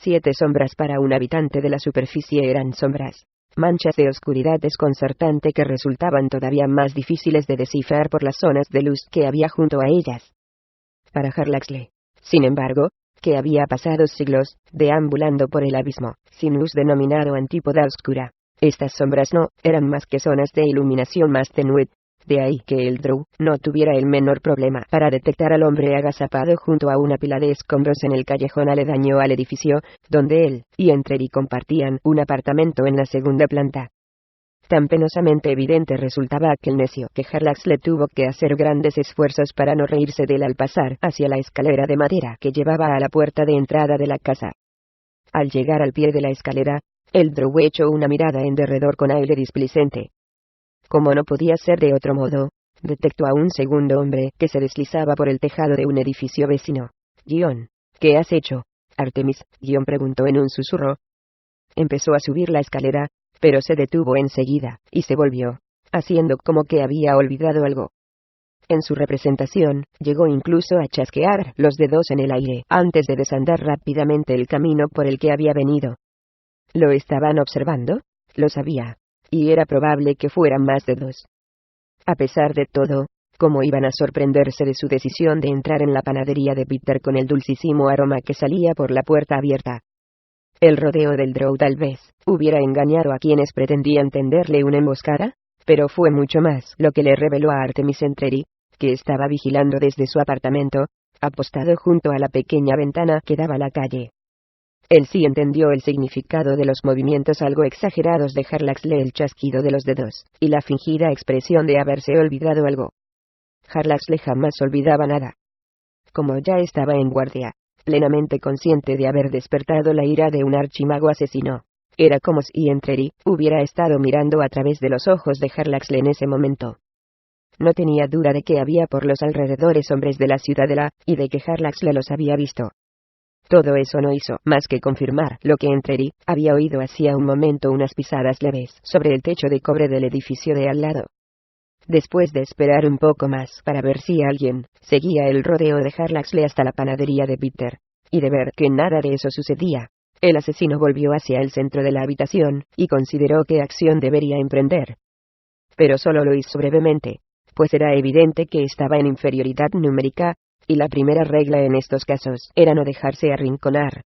7 sombras para un habitante de la superficie eran sombras. Manchas de oscuridad desconcertante que resultaban todavía más difíciles de descifrar por las zonas de luz que había junto a ellas. Para Harlaxle, sin embargo, que había pasado siglos, deambulando por el abismo, sin luz denominado antípoda oscura, estas sombras no eran más que zonas de iluminación más tenue. De ahí que el Drow no tuviera el menor problema para detectar al hombre agazapado junto a una pila de escombros en el callejón aledaño al edificio, donde él y Entreri compartían un apartamento en la segunda planta. Tan penosamente evidente resultaba aquel necio que Harlaxle tuvo que hacer grandes esfuerzos para no reírse de él al pasar hacia la escalera de madera que llevaba a la puerta de entrada de la casa. Al llegar al pie de la escalera, el Drow echó una mirada en derredor con aire displicente. Como no podía ser de otro modo, detectó a un segundo hombre que se deslizaba por el tejado de un edificio vecino. ¿Qué has hecho? Artemis, preguntó en un susurro. Empezó a subir la escalera, pero se detuvo enseguida, y se volvió, haciendo como que había olvidado algo. En su representación, llegó incluso a chasquear los dedos en el aire antes de desandar rápidamente el camino por el que había venido. ¿Lo estaban observando? Lo sabía. Y era probable que fueran más de 2. A pesar de todo, ¿cómo iban a sorprenderse de su decisión de entrar en la panadería de Peter con el dulcísimo aroma que salía por la puerta abierta? El rodeo del Drow tal vez hubiera engañado a quienes pretendían tenderle una emboscada, pero fue mucho más lo que le reveló a Artemis Entreri, que estaba vigilando desde su apartamento, apostado junto a la pequeña ventana que daba a la calle. Él sí entendió el significado de los movimientos algo exagerados de Harlaxle, el chasquido de los dedos, y la fingida expresión de haberse olvidado algo. Harlaxle jamás olvidaba nada. Como ya estaba en guardia, plenamente consciente de haber despertado la ira de un archimago asesino, era como si Entreri hubiera estado mirando a través de los ojos de Harlaxle en ese momento. No tenía duda de que había por los alrededores hombres de la ciudadela, y de que Harlaxle los había visto. Todo eso no hizo más que confirmar lo que Entreri había oído hacía un momento, unas pisadas leves sobre el techo de cobre del edificio de al lado. Después de esperar un poco más para ver si alguien seguía el rodeo de Harlaxle hasta la panadería de Peter, y de ver que nada de eso sucedía, el asesino volvió hacia el centro de la habitación y consideró qué acción debería emprender. Pero solo lo hizo brevemente, pues era evidente que estaba en inferioridad numérica, y la primera regla en estos casos era no dejarse arrinconar.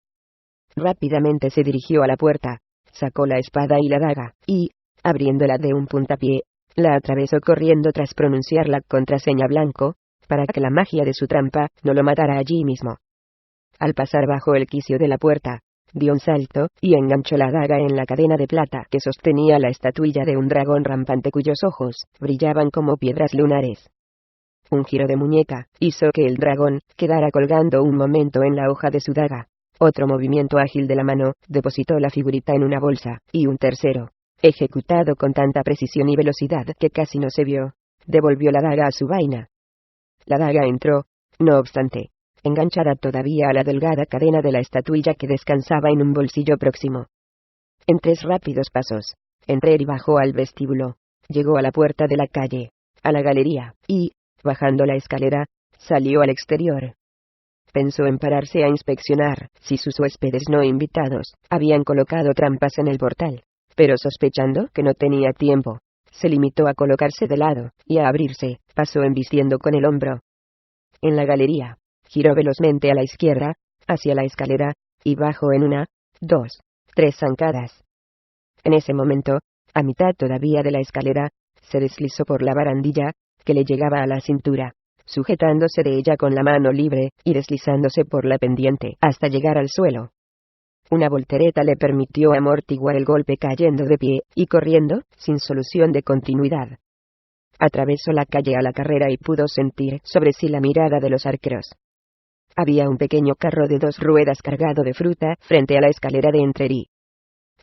Rápidamente se dirigió a la puerta, sacó la espada y la daga, y, abriéndola de un puntapié, la atravesó corriendo tras pronunciar la contraseña blanco, para que la magia de su trampa no lo matara allí mismo. Al pasar bajo el quicio de la puerta, dio un salto, y enganchó la daga en la cadena de plata que sostenía la estatuilla de un dragón rampante cuyos ojos brillaban como piedras lunares. Un giro de muñeca hizo que el dragón quedara colgando un momento en la hoja de su daga. Otro movimiento ágil de la mano depositó la figurita en una bolsa, y un tercero, ejecutado con tanta precisión y velocidad que casi no se vio, devolvió la daga a su vaina. La daga entró, no obstante, enganchada todavía a la delgada cadena de la estatuilla que descansaba en un bolsillo próximo. En 3 rápidos pasos, Entreri bajó al vestíbulo, llegó a la puerta de la calle, a la galería, y, bajando la escalera, salió al exterior. Pensó en pararse a inspeccionar si sus huéspedes no invitados habían colocado trampas en el portal, pero sospechando que no tenía tiempo, se limitó a colocarse de lado y a abrirse paso embistiendo con el hombro. En la galería, giró velozmente a la izquierda, hacia la escalera, y bajó en 1, 2, 3 zancadas. En ese momento, a mitad todavía de la escalera, se deslizó por la barandilla, que le llegaba a la cintura, sujetándose de ella con la mano libre, y deslizándose por la pendiente hasta llegar al suelo. Una voltereta le permitió amortiguar el golpe cayendo de pie, y corriendo, sin solución de continuidad. Atravesó la calle a la carrera y pudo sentir sobre sí la mirada de los arqueros. Había un pequeño carro de 2 ruedas cargado de fruta frente a la escalera de Entreri.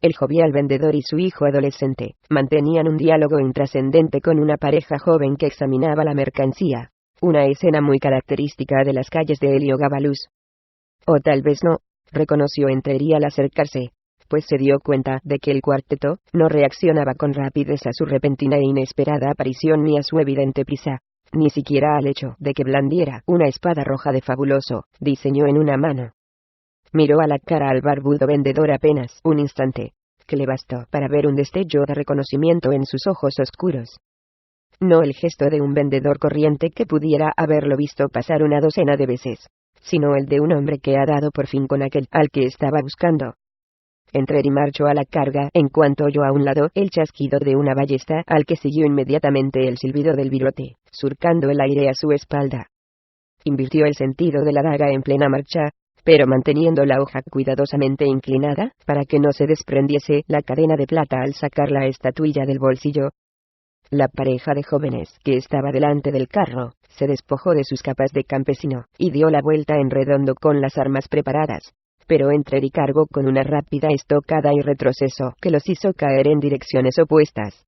El jovial vendedor y su hijo adolescente mantenían un diálogo intrascendente con una pareja joven que examinaba la mercancía, una escena muy característica de las calles de Heliogabalus. O tal vez no, reconoció Entreri al acercarse, pues se dio cuenta de que el cuarteto no reaccionaba con rapidez a su repentina e inesperada aparición ni a su evidente prisa, ni siquiera al hecho de que blandiera una espada roja de fabuloso diseño en una mano. Miró a la cara al barbudo vendedor apenas un instante, que le bastó para ver un destello de reconocimiento en sus ojos oscuros. No el gesto de un vendedor corriente que pudiera haberlo visto pasar una docena de veces, sino el de un hombre que ha dado por fin con aquel al que estaba buscando. Entreri marchó a la carga en cuanto oyó a un lado el chasquido de una ballesta, al que siguió inmediatamente el silbido del virote, surcando el aire a su espalda. Invirtió el sentido de la daga en plena marcha, pero manteniendo la hoja cuidadosamente inclinada, para que no se desprendiese la cadena de plata al sacar la estatuilla del bolsillo. La pareja de jóvenes que estaba delante del carro, se despojó de sus capas de campesino, y dio la vuelta en redondo con las armas preparadas. Pero Entreri cargó con una rápida estocada y retroceso que los hizo caer en direcciones opuestas.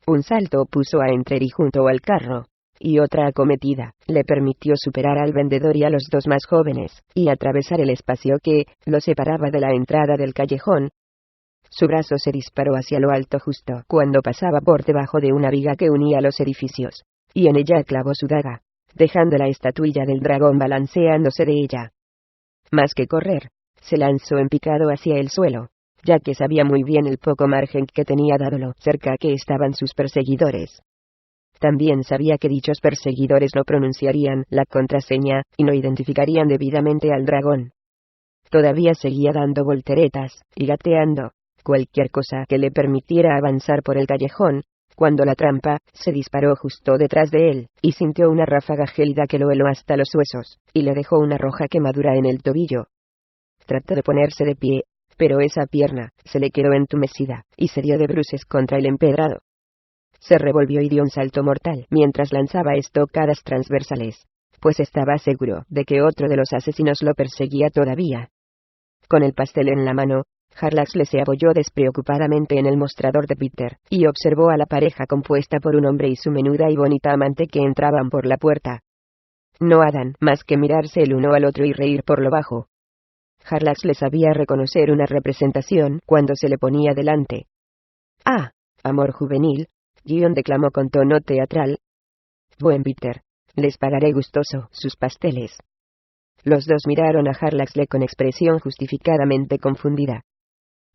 Un salto puso a Entreri junto al carro, y otra acometida le permitió superar al vendedor y a los dos más jóvenes, y atravesar el espacio que los separaba de la entrada del callejón. Su brazo se disparó hacia lo alto justo cuando pasaba por debajo de una viga que unía los edificios, y en ella clavó su daga, dejando la estatuilla del dragón balanceándose de ella. Más que correr, se lanzó en picado hacia el suelo, ya que sabía muy bien el poco margen que tenía dado lo cerca que estaban sus perseguidores. También sabía que dichos perseguidores no pronunciarían la contraseña, y no identificarían debidamente al dragón. Todavía seguía dando volteretas, y gateando cualquier cosa que le permitiera avanzar por el callejón, cuando la trampa se disparó justo detrás de él, y sintió una ráfaga gélida que lo heló hasta los huesos, y le dejó una roja quemadura en el tobillo. Trató de ponerse de pie, pero esa pierna se le quedó entumecida, y se dio de bruces contra el empedrado. Se revolvió y dio un salto mortal mientras lanzaba estocadas transversales, pues estaba seguro de que otro de los asesinos lo perseguía todavía. Con el pastel en la mano, Harlaxle se apoyó despreocupadamente en el mostrador de Peter, y observó a la pareja compuesta por un hombre y su menuda y bonita amante que entraban por la puerta. No hagan más que mirarse el uno al otro y reír por lo bajo. Harlaxle sabía reconocer una representación cuando se le ponía delante. «Ah, amor juvenil», Gion declamó con tono teatral. «Buen Peter, les pagaré gustoso sus pasteles». Los dos miraron a Harlaxle con expresión justificadamente confundida.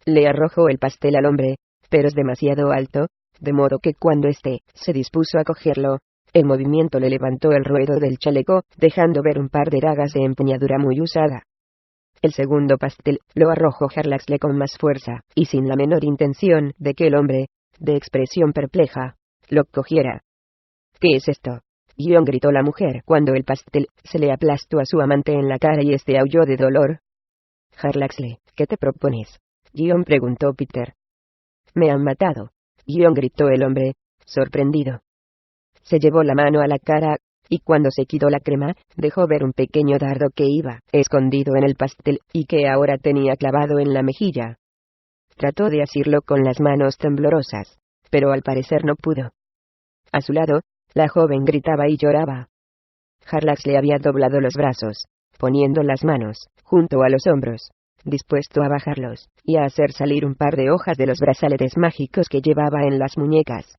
Le arrojó el pastel al hombre, pero es demasiado alto, de modo que cuando éste se dispuso a cogerlo, el movimiento le levantó el ruedo del chaleco, dejando ver un par de dagas de empuñadura muy usada. El segundo pastel lo arrojó Harlaxle con más fuerza, y sin la menor intención de que el hombre, de expresión perpleja, lo cogiera. «¿Qué es esto?», Gion gritó la mujer cuando el pastel se le aplastó a su amante en la cara y este aulló de dolor. «Harlaxle, ¿qué te propones?», Gion preguntó Peter. «Me han matado», Gion gritó el hombre, sorprendido. Se llevó la mano a la cara, y cuando se quitó la crema, dejó ver un pequeño dardo que iba escondido en el pastel, y que ahora tenía clavado en la mejilla. Trató de asirlo con las manos temblorosas, pero al parecer no pudo. A su lado, la joven gritaba y lloraba. Harlaxle había doblado los brazos, poniendo las manos junto a los hombros, dispuesto a bajarlos, y a hacer salir un par de hojas de los brazaletes mágicos que llevaba en las muñecas.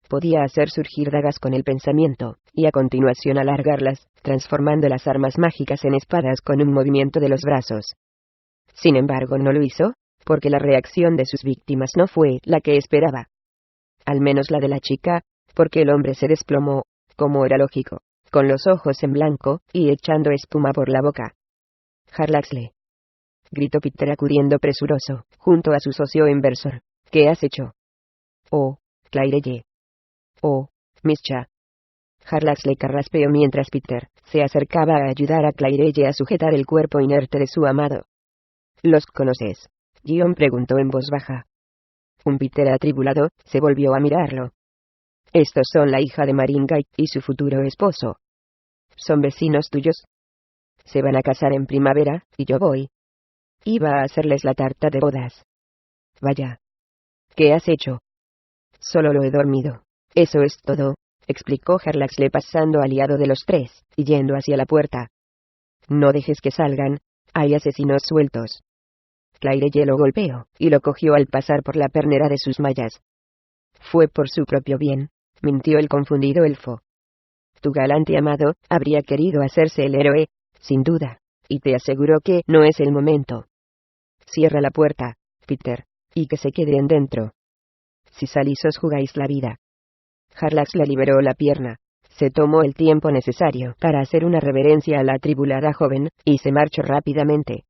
Podía hacer surgir dagas con el pensamiento, y a continuación alargarlas, transformando las armas mágicas en espadas con un movimiento de los brazos. Sin embargo, no lo hizo, porque la reacción de sus víctimas no fue la que esperaba. Al menos la de la chica, porque el hombre se desplomó, como era lógico, con los ojos en blanco, y echando espuma por la boca. «Harlaxle», gritó Peter acudiendo presuroso, junto a su socio inversor. «¿Qué has hecho?». «Oh, Clairelle». «Oh, Mischa». Harlaxle carraspeó mientras Peter se acercaba a ayudar a Clairelle a sujetar el cuerpo inerte de su amado. «¿Los conoces?», Gion preguntó en voz baja. Un Peter atribulado se volvió a mirarlo. «Estos son la hija de Maringay y su futuro esposo. ¿Son vecinos tuyos? Se van a casar en primavera, y yo voy. Iba a hacerles la tarta de bodas». «Vaya. ¿Qué has hecho?». «Solo lo he dormido. Eso es todo», explicó Harlaxle pasando al lado de los tres, y yendo hacia la puerta. «No dejes que salgan, hay asesinos sueltos». Clairelle lo golpeó, y lo cogió al pasar por la pernera de sus mallas. «Fue por su propio bien», mintió el confundido elfo. «Tu galante amado habría querido hacerse el héroe, sin duda, y te aseguro que no es el momento. Cierra la puerta, Peter, y que se queden dentro. Si salís os jugáis la vida. Jarlax le liberó la pierna. Se tomó el tiempo necesario para hacer una reverencia a la atribulada joven, y se marchó rápidamente.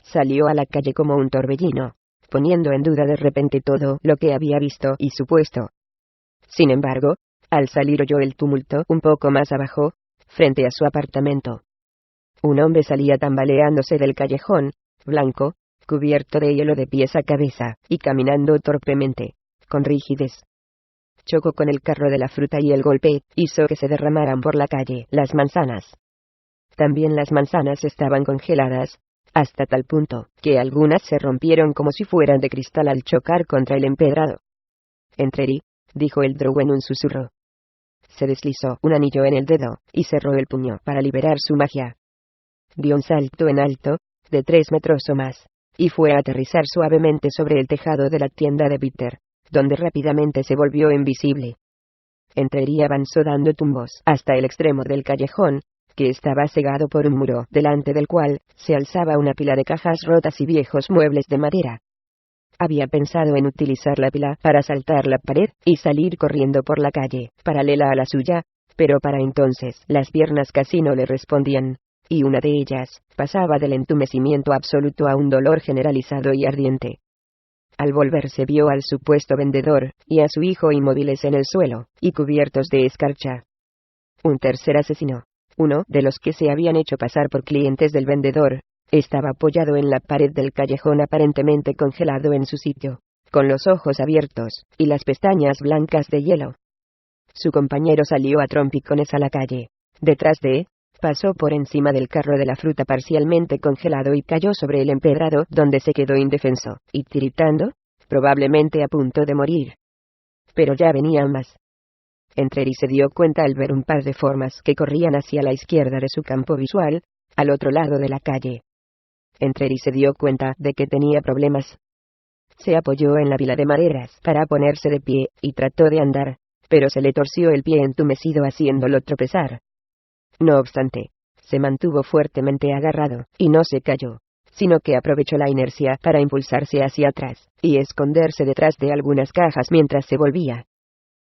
Salió a la calle como un torbellino, poniendo en duda de repente todo lo que había visto y supuesto. Sin embargo, al salir oyó el tumulto un poco más abajo, frente a su apartamento. Un hombre salía tambaleándose del callejón, blanco, cubierto de hielo de pies a cabeza, y caminando torpemente, con rigidez. Chocó con el carro de la fruta y el golpe hizo que se derramaran por la calle las manzanas. También las manzanas estaban congeladas, hasta tal punto que algunas se rompieron como si fueran de cristal al chocar contra el empedrado. Entreri, dijo el drow en un susurro. Se deslizó un anillo en el dedo, y cerró el puño para liberar su magia. Dio un salto en alto, de 3 metros o más, y fue a aterrizar suavemente sobre el tejado de la tienda de Peter, donde rápidamente se volvió invisible. Entreri avanzó dando tumbos hasta el extremo del callejón, que estaba cegado por un muro, delante del cual se alzaba una pila de cajas rotas y viejos muebles de madera. Había pensado en utilizar la pila para saltar la pared y salir corriendo por la calle, paralela a la suya, pero para entonces las piernas casi no le respondían, y una de ellas pasaba del entumecimiento absoluto a un dolor generalizado y ardiente. Al volverse vio al supuesto vendedor, y a su hijo inmóviles en el suelo, y cubiertos de escarcha. Un tercer asesino, uno de los que se habían hecho pasar por clientes del vendedor, estaba apoyado en la pared del callejón aparentemente congelado en su sitio, con los ojos abiertos, y las pestañas blancas de hielo. Su compañero salió a trompicones a la calle. Detrás de pasó por encima del carro de la fruta parcialmente congelado y cayó sobre el empedrado, donde se quedó indefenso, y tiritando, probablemente a punto de morir. Pero ya venían más. Entreri se dio cuenta al ver un par de formas que corrían hacia la izquierda de su campo visual, al otro lado de la calle. Entreri se dio cuenta de que tenía problemas. Se apoyó en la pila de maderas para ponerse de pie, y trató de andar, pero se le torció el pie entumecido haciéndolo tropezar. No obstante, se mantuvo fuertemente agarrado, y no se cayó, sino que aprovechó la inercia para impulsarse hacia atrás, y esconderse detrás de algunas cajas mientras se volvía.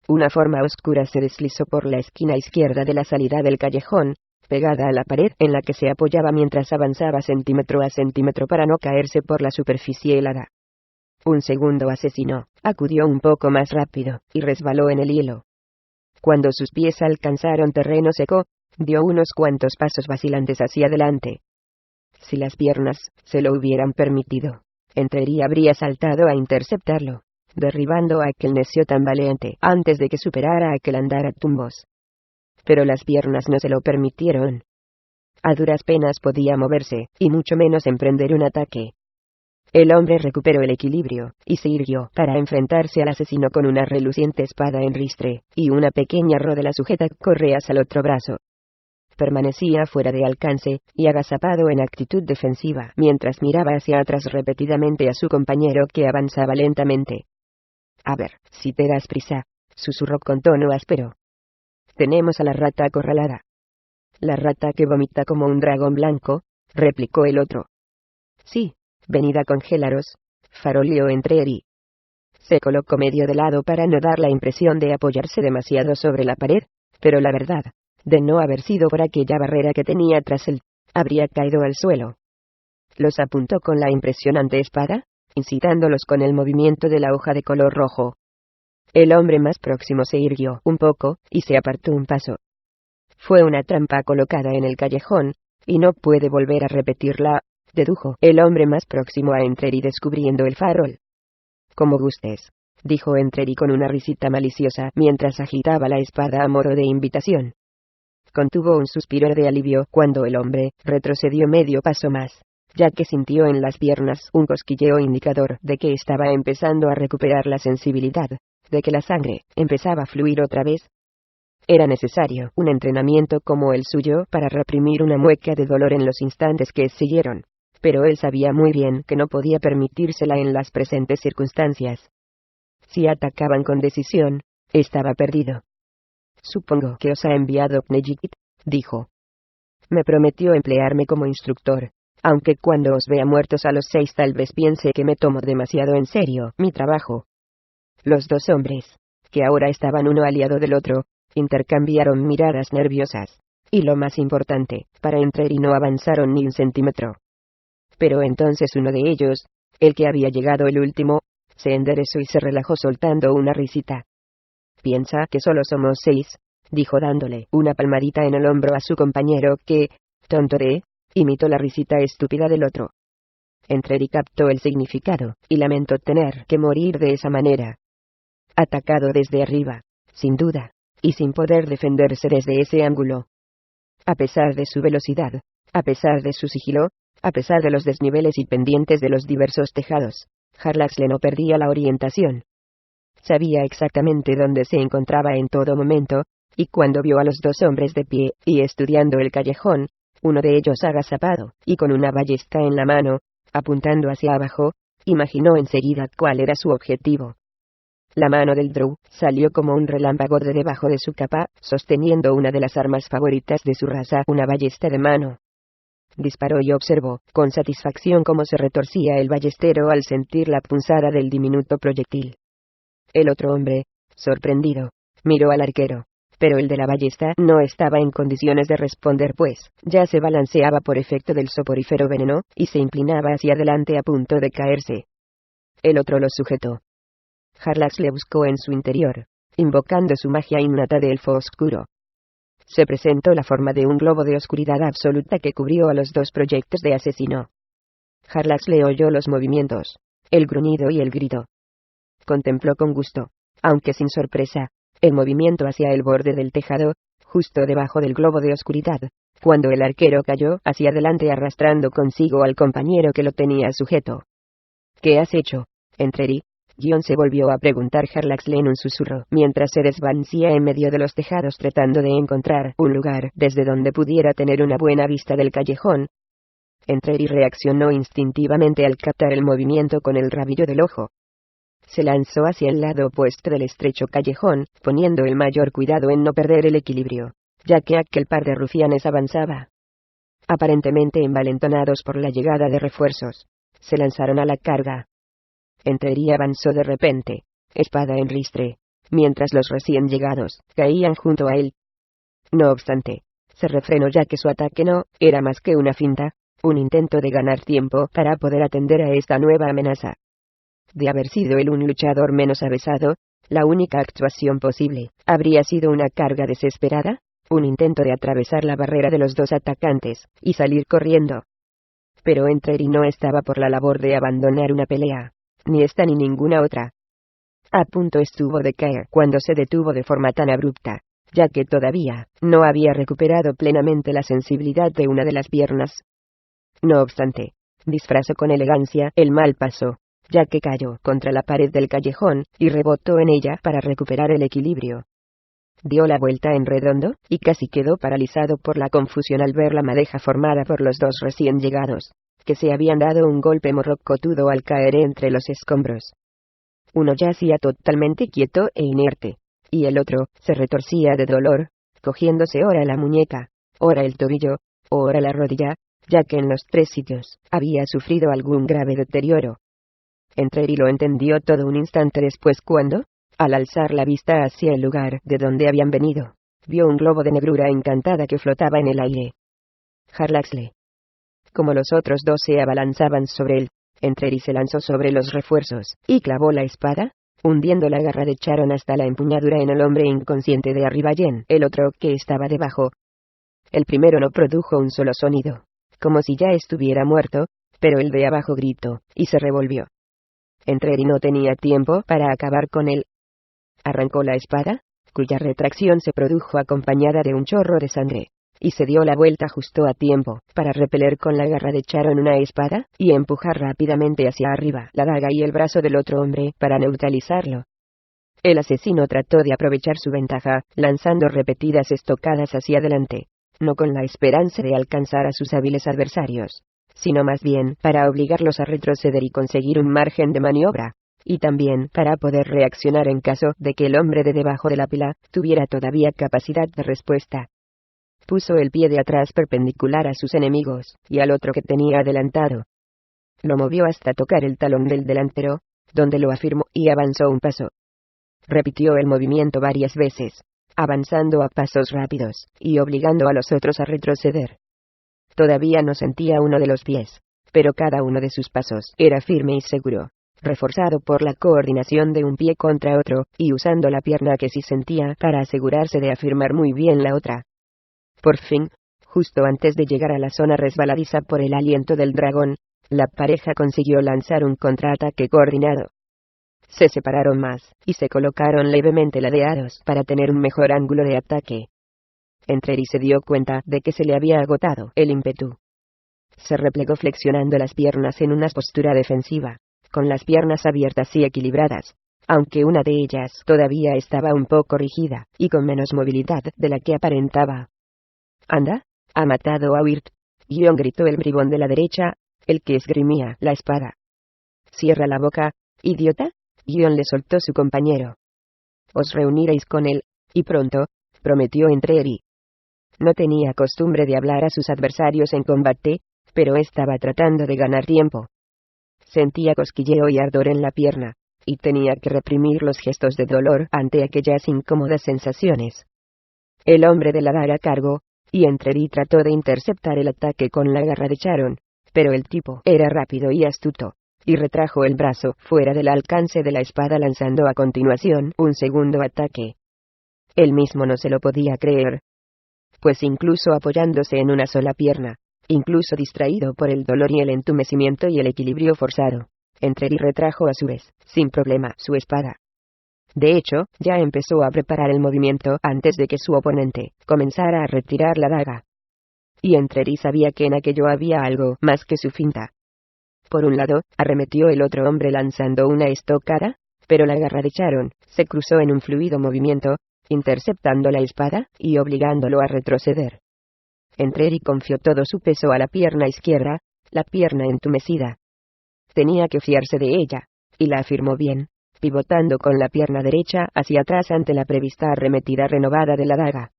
Una forma oscura se deslizó por la esquina izquierda de la salida del callejón, pegada a la pared en la que se apoyaba mientras avanzaba centímetro a centímetro para no caerse por la superficie helada. Un segundo asesino acudió un poco más rápido, y resbaló en el hielo. Cuando sus pies alcanzaron terreno seco, dio unos cuantos pasos vacilantes hacia adelante. Si las piernas se lo hubieran permitido, Entreri habría saltado a interceptarlo, derribando a aquel necio tambaleante antes de que superara a aquel andar a tumbos. Pero las piernas no se lo permitieron. A duras penas podía moverse, y mucho menos emprender un ataque. El hombre recuperó el equilibrio, y se irguió para enfrentarse al asesino con una reluciente espada en ristre, y una pequeña rodela sujeta correas al otro brazo. Permanecía fuera de alcance, y agazapado en actitud defensiva, mientras miraba hacia atrás repetidamente a su compañero que avanzaba lentamente. «A ver, si te das prisa», susurró con tono áspero. «Tenemos a la rata acorralada». «¿La rata que vomita como un dragón blanco?», replicó el otro. «Sí, venid a congelaros», faroleó Entreri. Se colocó medio de lado para no dar la impresión de apoyarse demasiado sobre la pared, pero la verdad, de no haber sido por aquella barrera que tenía tras él, habría caído al suelo. Los apuntó con la impresionante espada, incitándolos con el movimiento de la hoja de color rojo. El hombre más próximo se irguió un poco, y se apartó un paso. Fue una trampa colocada en el callejón, y no puede volver a repetirla, dedujo el hombre más próximo a Entreri descubriendo el farol. «Como gustes», dijo Entreri con una risita maliciosa mientras agitaba la espada a modo de invitación. Contuvo un suspiro de alivio cuando el hombre retrocedió medio paso más, ya que sintió en las piernas un cosquilleo indicador de que estaba empezando a recuperar la sensibilidad, de que la sangre empezaba a fluir otra vez. Era necesario un entrenamiento como el suyo para reprimir una mueca de dolor en los instantes que siguieron, pero él sabía muy bien que no podía permitírsela en las presentes circunstancias. Si atacaban con decisión, estaba perdido. «Supongo que os ha enviado Knejic», dijo. Me prometió emplearme como instructor, aunque cuando os vea muertos a los 6 tal vez piense que me tomo demasiado en serio mi trabajo. Los dos hombres, que ahora estaban uno aliado del otro, intercambiaron miradas nerviosas, y lo más importante, para entrar y no avanzaron ni un centímetro. Pero entonces uno de ellos, el que había llegado el último, se enderezó y se relajó soltando una risita. «Piensa que solo somos 6», dijo dándole una palmadita en el hombro a su compañero que, tonto imitó la risita estúpida del otro. Entreri captó el significado, y lamentó tener que morir de esa manera. Atacado desde arriba, sin duda, y sin poder defenderse desde ese ángulo. A pesar de su velocidad, a pesar de su sigilo, a pesar de los desniveles y pendientes de los diversos tejados, Harlaxle no perdía la orientación. Sabía exactamente dónde se encontraba en todo momento, y cuando vio a los dos hombres de pie y estudiando el callejón, uno de ellos agazapado y con una ballesta en la mano, apuntando hacia abajo, imaginó enseguida cuál era su objetivo. La mano del Drow salió como un relámpago de debajo de su capa, sosteniendo una de las armas favoritas de su raza, una ballesta de mano. Disparó y observó, con satisfacción, cómo se retorcía el ballestero al sentir la punzada del diminuto proyectil. El otro hombre, sorprendido, miró al arquero, pero el de la ballesta no estaba en condiciones de responder, pues ya se balanceaba por efecto del soporífero veneno, y se inclinaba hacia adelante a punto de caerse. El otro lo sujetó. Harlaxle buscó en su interior, invocando su magia innata de elfo oscuro. Se presentó la forma de un globo de oscuridad absoluta que cubrió a los dos proyectos de asesino. Harlaxle oyó los movimientos, el gruñido y el grito. Contempló con gusto, aunque sin sorpresa, el movimiento hacia el borde del tejado, justo debajo del globo de oscuridad, cuando el arquero cayó hacia adelante arrastrando consigo al compañero que lo tenía sujeto. «¿Qué has hecho, Entreri?», se volvió a preguntar Harlaxle en un susurro, mientras se desvanecía en medio de los tejados tratando de encontrar un lugar desde donde pudiera tener una buena vista del callejón. Entreri reaccionó instintivamente al captar el movimiento con el rabillo del ojo. Se lanzó hacia el lado opuesto del estrecho callejón, poniendo el mayor cuidado en no perder el equilibrio, ya que aquel par de rufianes avanzaba. Aparentemente envalentonados por la llegada de refuerzos, se lanzaron a la carga. Entreri avanzó de repente, espada en ristre, mientras los recién llegados caían junto a él. No obstante, se refrenó ya que su ataque no era más que una finta, un intento de ganar tiempo para poder atender a esta nueva amenaza. De haber sido él un luchador menos avesado, la única actuación posible habría sido una carga desesperada, un intento de atravesar la barrera de los dos atacantes y salir corriendo. Pero Entreri no estaba por la labor de abandonar una pelea, ni esta ni ninguna otra. A punto estuvo de caer cuando se detuvo de forma tan abrupta, ya que todavía no había recuperado plenamente la sensibilidad de una de las piernas. No obstante, disfrazó con elegancia el mal paso, ya que cayó contra la pared del callejón y rebotó en ella para recuperar el equilibrio. Dio la vuelta en redondo, y casi quedó paralizado por la confusión al ver la madeja formada por los dos recién llegados, que se habían dado un golpe morrocotudo al caer entre los escombros. Uno yacía totalmente quieto e inerte, y el otro se retorcía de dolor, cogiéndose ora la muñeca, ora el tobillo, ora la rodilla, ya que en los tres sitios había sufrido algún grave deterioro. Entreri lo entendió todo un instante después cuando, al alzar la vista hacia el lugar de donde habían venido, vio un globo de negrura encantada que flotaba en el aire. Harlaxle. Como los otros dos se abalanzaban sobre él, Entreri se lanzó sobre los refuerzos y clavó la espada, hundiendo la garra de Charon hasta la empuñadura en el hombre inconsciente de arriba y en el otro que estaba debajo. El primero no produjo un solo sonido, como si ya estuviera muerto, pero el de abajo gritó y se revolvió. Entreri no tenía tiempo para acabar con él. Arrancó la espada, cuya retracción se produjo acompañada de un chorro de sangre, y se dio la vuelta justo a tiempo para repeler con la garra de Charon una espada y empujar rápidamente hacia arriba la daga y el brazo del otro hombre para neutralizarlo. El asesino trató de aprovechar su ventaja, lanzando repetidas estocadas hacia adelante, no con la esperanza de alcanzar a sus hábiles adversarios, sino más bien para obligarlos a retroceder y conseguir un margen de maniobra, y también para poder reaccionar en caso de que el hombre de debajo de la pila tuviera todavía capacidad de respuesta. Puso el pie de atrás perpendicular a sus enemigos, y al otro que tenía adelantado. Lo movió hasta tocar el talón del delantero, donde lo afirmó y avanzó un paso. Repitió el movimiento varias veces, avanzando a pasos rápidos, y obligando a los otros a retroceder. Todavía no sentía uno de los pies, pero cada uno de sus pasos era firme y seguro, reforzado por la coordinación de un pie contra otro, y usando la pierna que sí sentía para asegurarse de afirmar muy bien la otra. Por fin, justo antes de llegar a la zona resbaladiza por el aliento del dragón, la pareja consiguió lanzar un contraataque coordinado. Se separaron más, y se colocaron levemente ladeados para tener un mejor ángulo de ataque. Entreri se dio cuenta de que se le había agotado el ímpetu. Se replegó flexionando las piernas en una postura defensiva, con las piernas abiertas y equilibradas, aunque una de ellas todavía estaba un poco rígida, y con menos movilidad de la que aparentaba. «Anda, ha matado a Wirt», gritó el bribón de la derecha, el que esgrimía la espada. «Cierra la boca, idiota», le soltó su compañero. «Os reuniréis con él, y pronto», prometió Entreri. No tenía costumbre de hablar a sus adversarios en combate, pero estaba tratando de ganar tiempo. Sentía cosquilleo y ardor en la pierna, y tenía que reprimir los gestos de dolor ante aquellas incómodas sensaciones. El hombre de la daga cargó, y Entreri trató de interceptar el ataque con la garra de Charon, pero el tipo era rápido y astuto, y retrajo el brazo fuera del alcance de la espada lanzando a continuación un segundo ataque. Él mismo no se lo podía creer, pues incluso apoyándose en una sola pierna, incluso distraído por el dolor y el entumecimiento y el equilibrio forzado, Entreri retrajo a su vez, sin problema, su espada. De hecho, ya empezó a preparar el movimiento antes de que su oponente comenzara a retirar la daga. Y Entreri sabía que en aquello había algo más que su finta. Por un lado, arremetió el otro hombre lanzando una estocada, pero la garra de Charon se cruzó en un fluido movimiento, interceptando la espada y obligándolo a retroceder. Entreri confió todo su peso a la pierna izquierda, la pierna entumecida. Tenía que fiarse de ella, y la afirmó bien, pivotando con la pierna derecha hacia atrás ante la prevista arremetida renovada de la daga.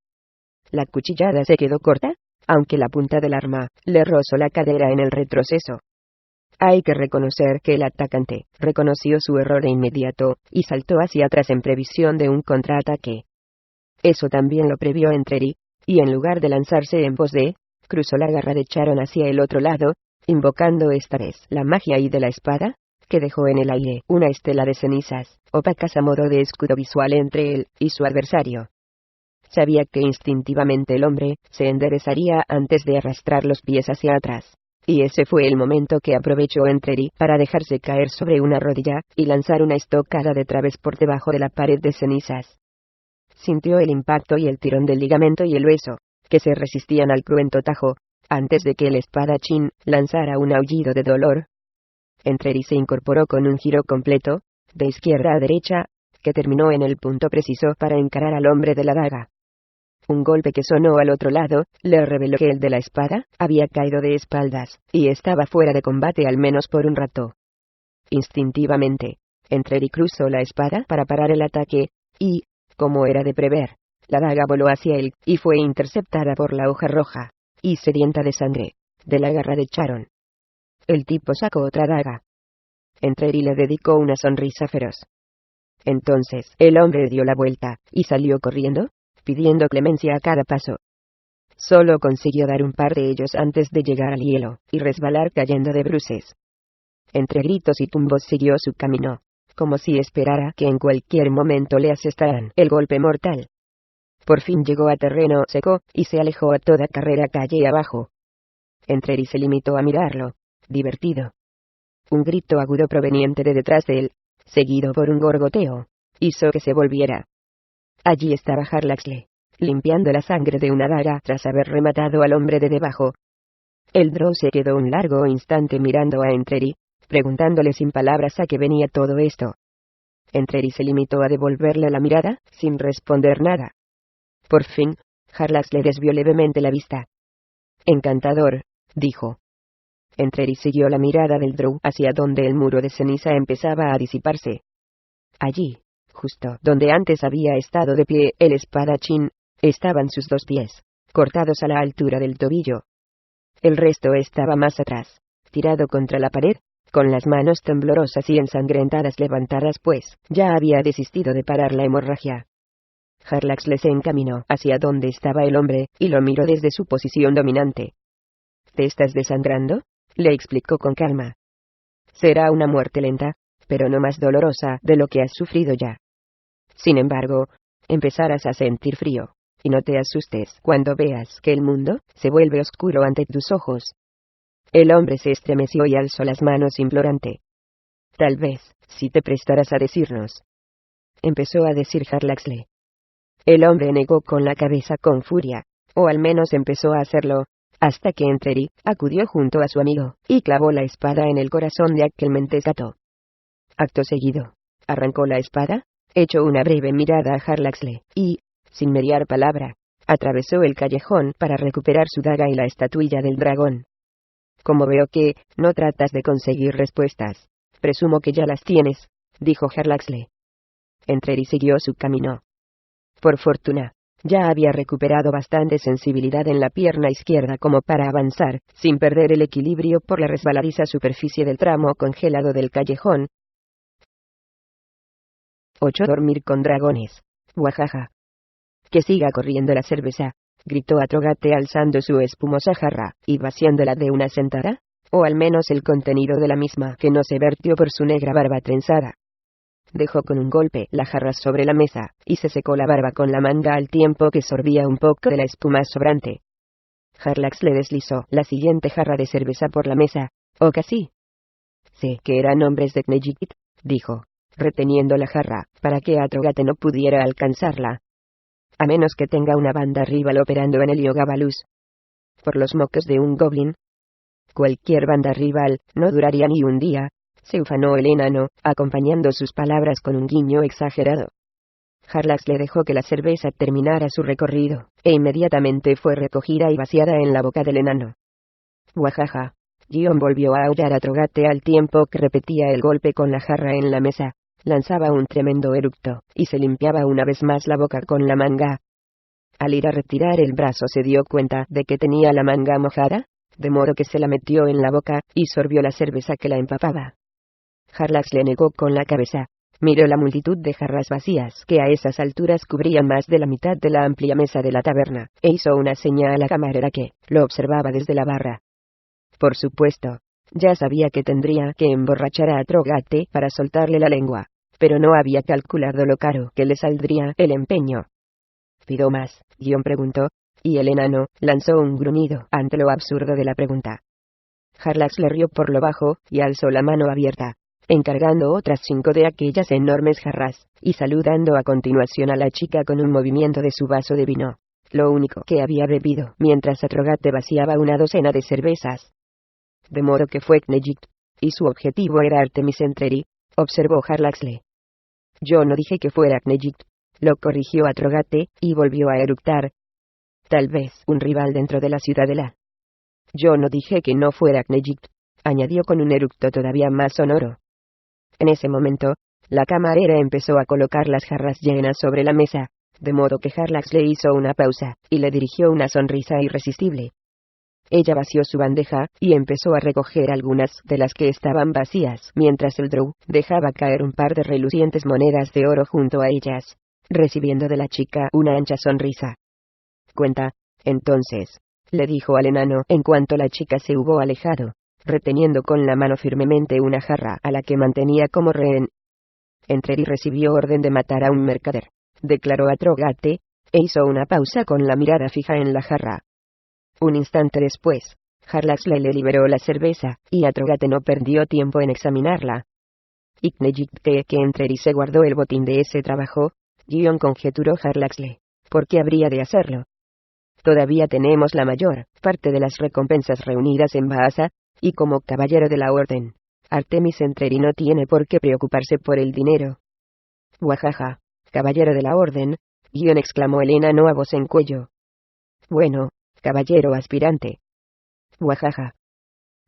La cuchillada se quedó corta, aunque la punta del arma le rozó la cadera en el retroceso. Hay que reconocer que el atacante reconoció su error de inmediato, y saltó hacia atrás en previsión de un contraataque. Eso también lo previó Entreri, y en lugar de lanzarse en pos de, cruzó la garra de Charon hacia el otro lado, invocando esta vez la magia y de la espada, que dejó en el aire una estela de cenizas, opacas a modo de escudo visual entre él y su adversario. Sabía que instintivamente el hombre se enderezaría antes de arrastrar los pies hacia atrás, y ese fue el momento que aprovechó Entreri para dejarse caer sobre una rodilla y lanzar una estocada de través por debajo de la pared de cenizas. Sintió el impacto y el tirón del ligamento y el hueso, que se resistían al cruento tajo, antes de que el espadachín lanzara un aullido de dolor. Entreri se incorporó con un giro completo, de izquierda a derecha, que terminó en el punto preciso para encarar al hombre de la daga. Un golpe que sonó al otro lado, le reveló que el de la espada había caído de espaldas, y estaba fuera de combate al menos por un rato. Instintivamente, Entreri cruzó la espada para parar el ataque, y, como era de prever, la daga voló hacia él, y fue interceptada por la hoja roja, y sedienta de sangre, de la garra de Charon. El tipo sacó otra daga. Entreri le dedicó una sonrisa feroz. Entonces, el hombre dio la vuelta, y salió corriendo, pidiendo clemencia a cada paso. Solo consiguió dar un par de ellos antes de llegar al hielo, y resbalar cayendo de bruces. Entre gritos y tumbos siguió su camino, como si esperara que en cualquier momento le asestaran el golpe mortal. Por fin llegó a terreno seco, y se alejó a toda carrera calle abajo. Entreri se limitó a mirarlo, divertido. Un grito agudo proveniente de detrás de él, seguido por un gorgoteo, hizo que se volviera. Allí estaba Harlaxle, limpiando la sangre de una daga tras haber rematado al hombre de debajo. El drow se quedó un largo instante mirando a Entreri, preguntándole sin palabras a qué venía todo esto. Entreri se limitó a devolverle la mirada, sin responder nada. Por fin, Harlaxle desvió levemente la vista. «Encantador», dijo. Entreri siguió la mirada del drow hacia donde el muro de ceniza empezaba a disiparse. Allí, justo donde antes había estado de pie el espadachín, estaban sus dos pies, cortados a la altura del tobillo. El resto estaba más atrás, tirado contra la pared, con las manos temblorosas y ensangrentadas levantadas, pues ya había desistido de parar la hemorragia. Harlaxle se encaminó hacia donde estaba el hombre, y lo miró desde su posición dominante. «¿Te estás desangrando?», le explicó con calma. «Será una muerte lenta, pero no más dolorosa de lo que has sufrido ya. Sin embargo, empezarás a sentir frío, y no te asustes cuando veas que el mundo se vuelve oscuro ante tus ojos». El hombre se estremeció y alzó las manos implorante. «Tal vez, si te prestaras a decirnos», empezó a decir Harlaxle. El hombre negó con la cabeza con furia, o al menos empezó a hacerlo, hasta que Entreri acudió junto a su amigo, y clavó la espada en el corazón de aquel mentecato. Acto seguido, arrancó la espada, echó una breve mirada a Harlaxle, y, sin mediar palabra, atravesó el callejón para recuperar su daga y la estatuilla del dragón. «Como veo que no tratas de conseguir respuestas, presumo que ya las tienes», dijo Harlaxle. Entreri siguió su camino. Por fortuna, ya había recuperado bastante sensibilidad en la pierna izquierda como para avanzar, sin perder el equilibrio por la resbaladiza superficie del tramo congelado del callejón. 8. Dormir con dragones. Guajaja. «Que siga corriendo la cerveza», gritó Atrogate alzando su espumosa jarra, y vaciándola de una sentada, o al menos el contenido de la misma que no se vertió por su negra barba trenzada. Dejó con un golpe la jarra sobre la mesa, y se secó la barba con la manga al tiempo que sorbía un poco de la espuma sobrante. Harlaxle deslizó la siguiente jarra de cerveza por la mesa, o casi. «Sé que eran hombres de Knejikt», dijo, reteniendo la jarra, para que Atrogate no pudiera alcanzarla. «A menos que tenga una banda rival operando en el Yogabalus. Por los mocos de un goblin. Cualquier banda rival no duraría ni un día», se ufanó el enano, acompañando sus palabras con un guiño exagerado. Harlaxle dejó que la cerveza terminara su recorrido, e inmediatamente fue recogida y vaciada en la boca del enano. «Guajaja». Gion volvió a aullar a Atrogate al tiempo que repetía el golpe con la jarra en la mesa, lanzaba un tremendo eructo, y se limpiaba una vez más la boca con la manga. Al ir a retirar el brazo se dio cuenta de que tenía la manga mojada, de modo que se la metió en la boca, y sorbió la cerveza que la empapaba. Harlaxle negó con la cabeza, miró la multitud de jarras vacías que a esas alturas cubrían más de la mitad de la amplia mesa de la taberna, e hizo una señal a la camarera que lo observaba desde la barra. Por supuesto, ya sabía que tendría que emborrachar a Atrogate para soltarle la lengua, pero no había calculado lo caro que le saldría el empeño. «¿Pido más?», preguntó, y el enano lanzó un gruñido ante lo absurdo de la pregunta. Harlaxle rió por lo bajo, y alzó la mano abierta, encargando otras 5 de aquellas enormes jarras, y saludando a continuación a la chica con un movimiento de su vaso de vino, lo único que había bebido mientras Atrogate vaciaba una docena de cervezas. «De modo que fue Knejikt, y su objetivo era Artemis Entreri», observó Harlaxle. «Yo no dije que fuera Knejikt», lo corrigió Atrogate, y volvió a eructar. «Tal vez un rival dentro de la ciudadela». «Yo no dije que no fuera Knejikt», añadió con un eructo todavía más sonoro. En ese momento, la camarera empezó a colocar las jarras llenas sobre la mesa, de modo que Harlaxle hizo una pausa, y le dirigió una sonrisa irresistible. Ella vació su bandeja, y empezó a recoger algunas de las que estaban vacías, mientras el drow dejaba caer un par de relucientes monedas de oro junto a ellas, recibiendo de la chica una ancha sonrisa. «Cuenta, entonces», le dijo al enano en cuanto la chica se hubo alejado, reteniendo con la mano firmemente una jarra a la que mantenía como rehén. «Entreri recibió orden de matar a un mercader», declaró Atrogate, e hizo una pausa con la mirada fija en la jarra. Un instante después, Harlaxle le liberó la cerveza, y Atrogate no perdió tiempo en examinarla. «¿Y Knejikt cree que Entreri se guardó el botín de ese trabajo?», Gion conjeturó Harlaxle. «¿Por qué habría de hacerlo? Todavía tenemos la mayor parte de las recompensas reunidas en Baasa, y como caballero de la orden, Artemis Entreri no tiene por qué preocuparse por el dinero». «Guajaja, caballero de la orden», exclamó el enano a voz en cuello. «Bueno, caballero aspirante». «Guajaja.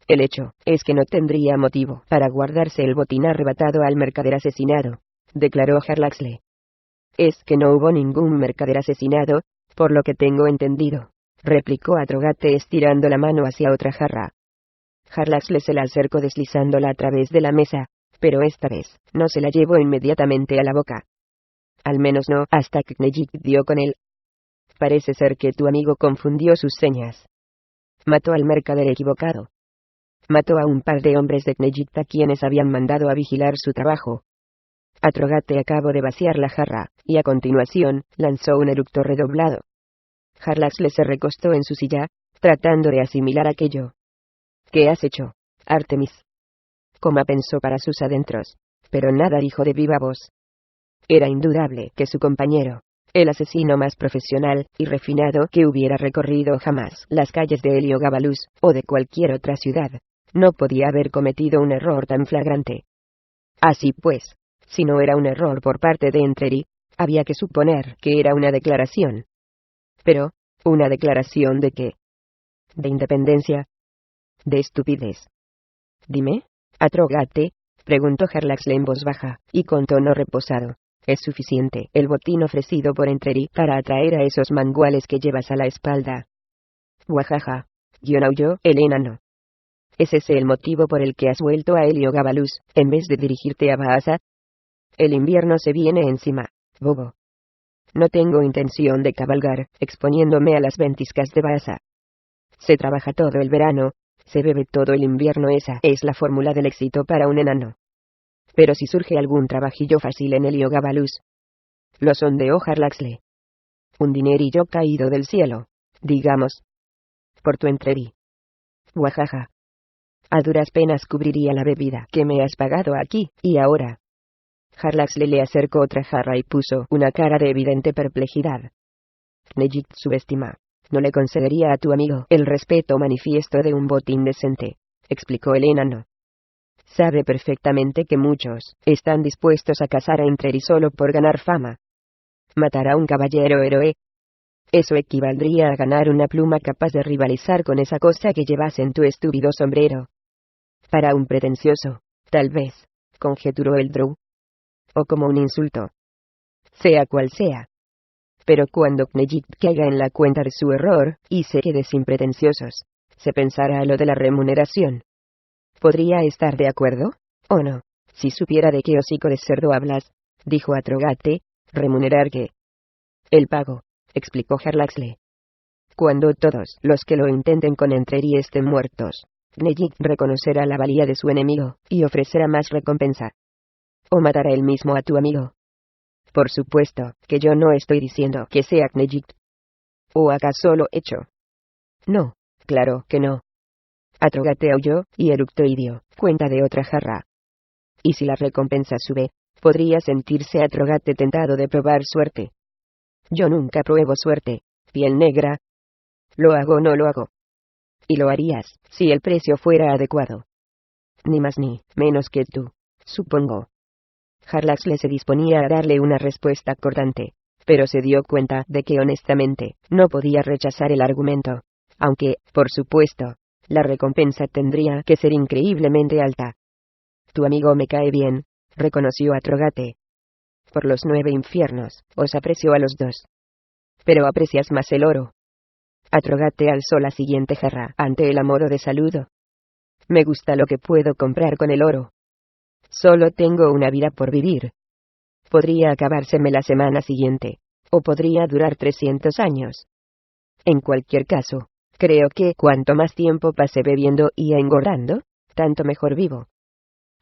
El hecho es que no tendría motivo para guardarse el botín arrebatado al mercader asesinado», declaró Harlaxle. «Es que no hubo ningún mercader asesinado, por lo que tengo entendido», replicó Atrogate estirando la mano hacia otra jarra. Harlaxle se la acercó deslizándola a través de la mesa, pero esta vez, no se la llevó inmediatamente a la boca. Al menos no hasta que Knejic dio con él. Parece ser que tu amigo confundió sus señas. Mató al mercader equivocado. Mató a un par de hombres de Knejic a quienes habían mandado a vigilar su trabajo. Atrogate acabó de vaciar la jarra, y a continuación, lanzó un eructo redoblado. Harlaxle se recostó en su silla, tratando de asimilar aquello. ¿Qué has hecho, Artemis? Coma pensó para sus adentros, pero nada dijo de viva voz. Era indudable que su compañero, el asesino más profesional y refinado que hubiera recorrido jamás las calles de Heliogábalus, o de cualquier otra ciudad, no podía haber cometido un error tan flagrante. Así pues, si no era un error por parte de Entreri, había que suponer que era una declaración. Pero, ¿una declaración de qué? ¿De independencia? ¿De estupidez? Dime, Atrogate, preguntó Harlaxle en voz baja, y con tono reposado. ¿Es suficiente el botín ofrecido por Entreri para atraer a esos manguales que llevas a la espalda? Guajaja, aulló el enano. ¿Es ese el motivo por el que has vuelto a Heliogábalus, en vez de dirigirte a Baasa? El invierno se viene encima, bobo. No tengo intención de cabalgar, exponiéndome a las ventiscas de Baasa. Se trabaja todo el verano, se bebe todo el invierno, esa es la fórmula del éxito para un enano. Pero si surge algún trabajillo fácil en Heliogábalus. Lo sondeó Harlaxle. Un dinerillo caído del cielo, digamos. Por tu Entreri. Guajaja. A duras penas cubriría la bebida que me has pagado aquí, y ahora. Harlaxle le acercó otra jarra y puso una cara de evidente perplejidad. Knejic subestima. No le concedería a tu amigo el respeto manifiesto de un botín decente, explicó el enano. Sabe perfectamente que muchos están dispuestos a cazar a Entreri solo por ganar fama. Matar a un caballero héroe. Eso equivaldría a ganar una pluma capaz de rivalizar con esa cosa que llevas en tu estúpido sombrero. Para un pretencioso, tal vez, conjeturó el Drow. O como un insulto. Sea cual sea. Pero cuando Knejic caiga en la cuenta de su error, y se quede sin pretenciosos, se pensará a lo de la remuneración. ¿Podría estar de acuerdo? ¿O no? Si supiera de qué hocico de cerdo hablas, dijo Atrogate, ¿remunerar qué? El pago, explicó Harlaxle. Cuando todos los que lo intenten con Entreri estén muertos, Knejic reconocerá la valía de su enemigo, y ofrecerá más recompensa. ¿O matará él mismo a tu amigo? Por supuesto, que yo no estoy diciendo que sea Knejic. ¿O acaso lo he hecho? No, claro que no. Atrogate aulló, y eructó y dio cuenta de otra jarra. Y si la recompensa sube, podría sentirse Atrogate tentado de probar suerte. Yo nunca pruebo suerte, piel negra. Lo hago o no lo hago. Y lo harías, si el precio fuera adecuado. Ni más ni menos que tú, supongo. Harlaxle se disponía a darle una respuesta cortante, pero se dio cuenta de que honestamente no podía rechazar el argumento, aunque, por supuesto, la recompensa tendría que ser increíblemente alta. Tu amigo me cae bien, reconoció Atrogate. Por los 9 infiernos, os aprecio a los dos. Pero aprecias más el oro. Atrogate alzó la siguiente jarra ante él a modo de saludo. Me gusta lo que puedo comprar con el oro. Solo tengo una vida por vivir. Podría acabárseme la semana siguiente, o podría durar 300 años. En cualquier caso, creo que cuanto más tiempo pase bebiendo y engordando, tanto mejor vivo.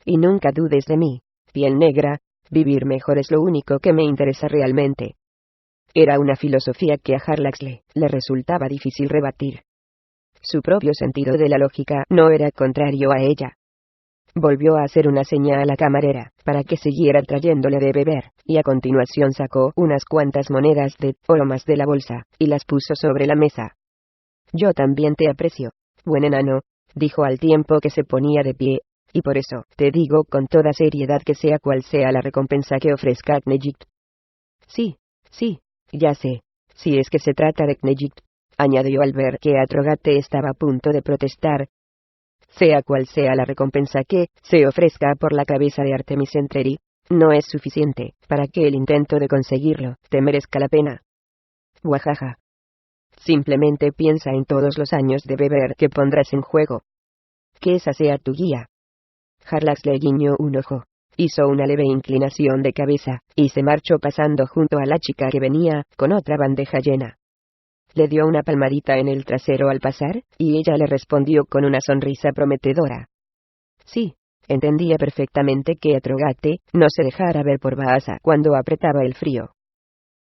Y nunca dudes de mí, piel negra, vivir mejor es lo único que me interesa realmente. Era una filosofía que a Harlaxle le resultaba difícil rebatir. Su propio sentido de la lógica no era contrario a ella. Volvió a hacer una seña a la camarera, para que siguiera trayéndole de beber, y a continuación sacó unas cuantas monedas de oro más de la bolsa, y las puso sobre la mesa. Yo también te aprecio, buen enano, dijo al tiempo que se ponía de pie, y por eso te digo con toda seriedad que sea cual sea la recompensa que ofrezca Knejic. Sí, ya sé, si es que se trata de Knejic, añadió al ver que Atrogate estaba a punto de protestar. Sea cual sea la recompensa que se ofrezca por la cabeza de Artemis Entreri, no es suficiente para que el intento de conseguirlo te merezca la pena. Guajaja. Simplemente piensa en todos los años de beber que pondrás en juego. Que esa sea tu guía. Jarlax le guiñó un ojo. Hizo una leve inclinación de cabeza, y se marchó pasando junto a la chica que venía, con otra bandeja llena. Le dio una palmadita en el trasero al pasar, y ella le respondió con una sonrisa prometedora. Sí, entendía perfectamente que Atrogate no se dejara ver por Vaasa cuando apretaba el frío.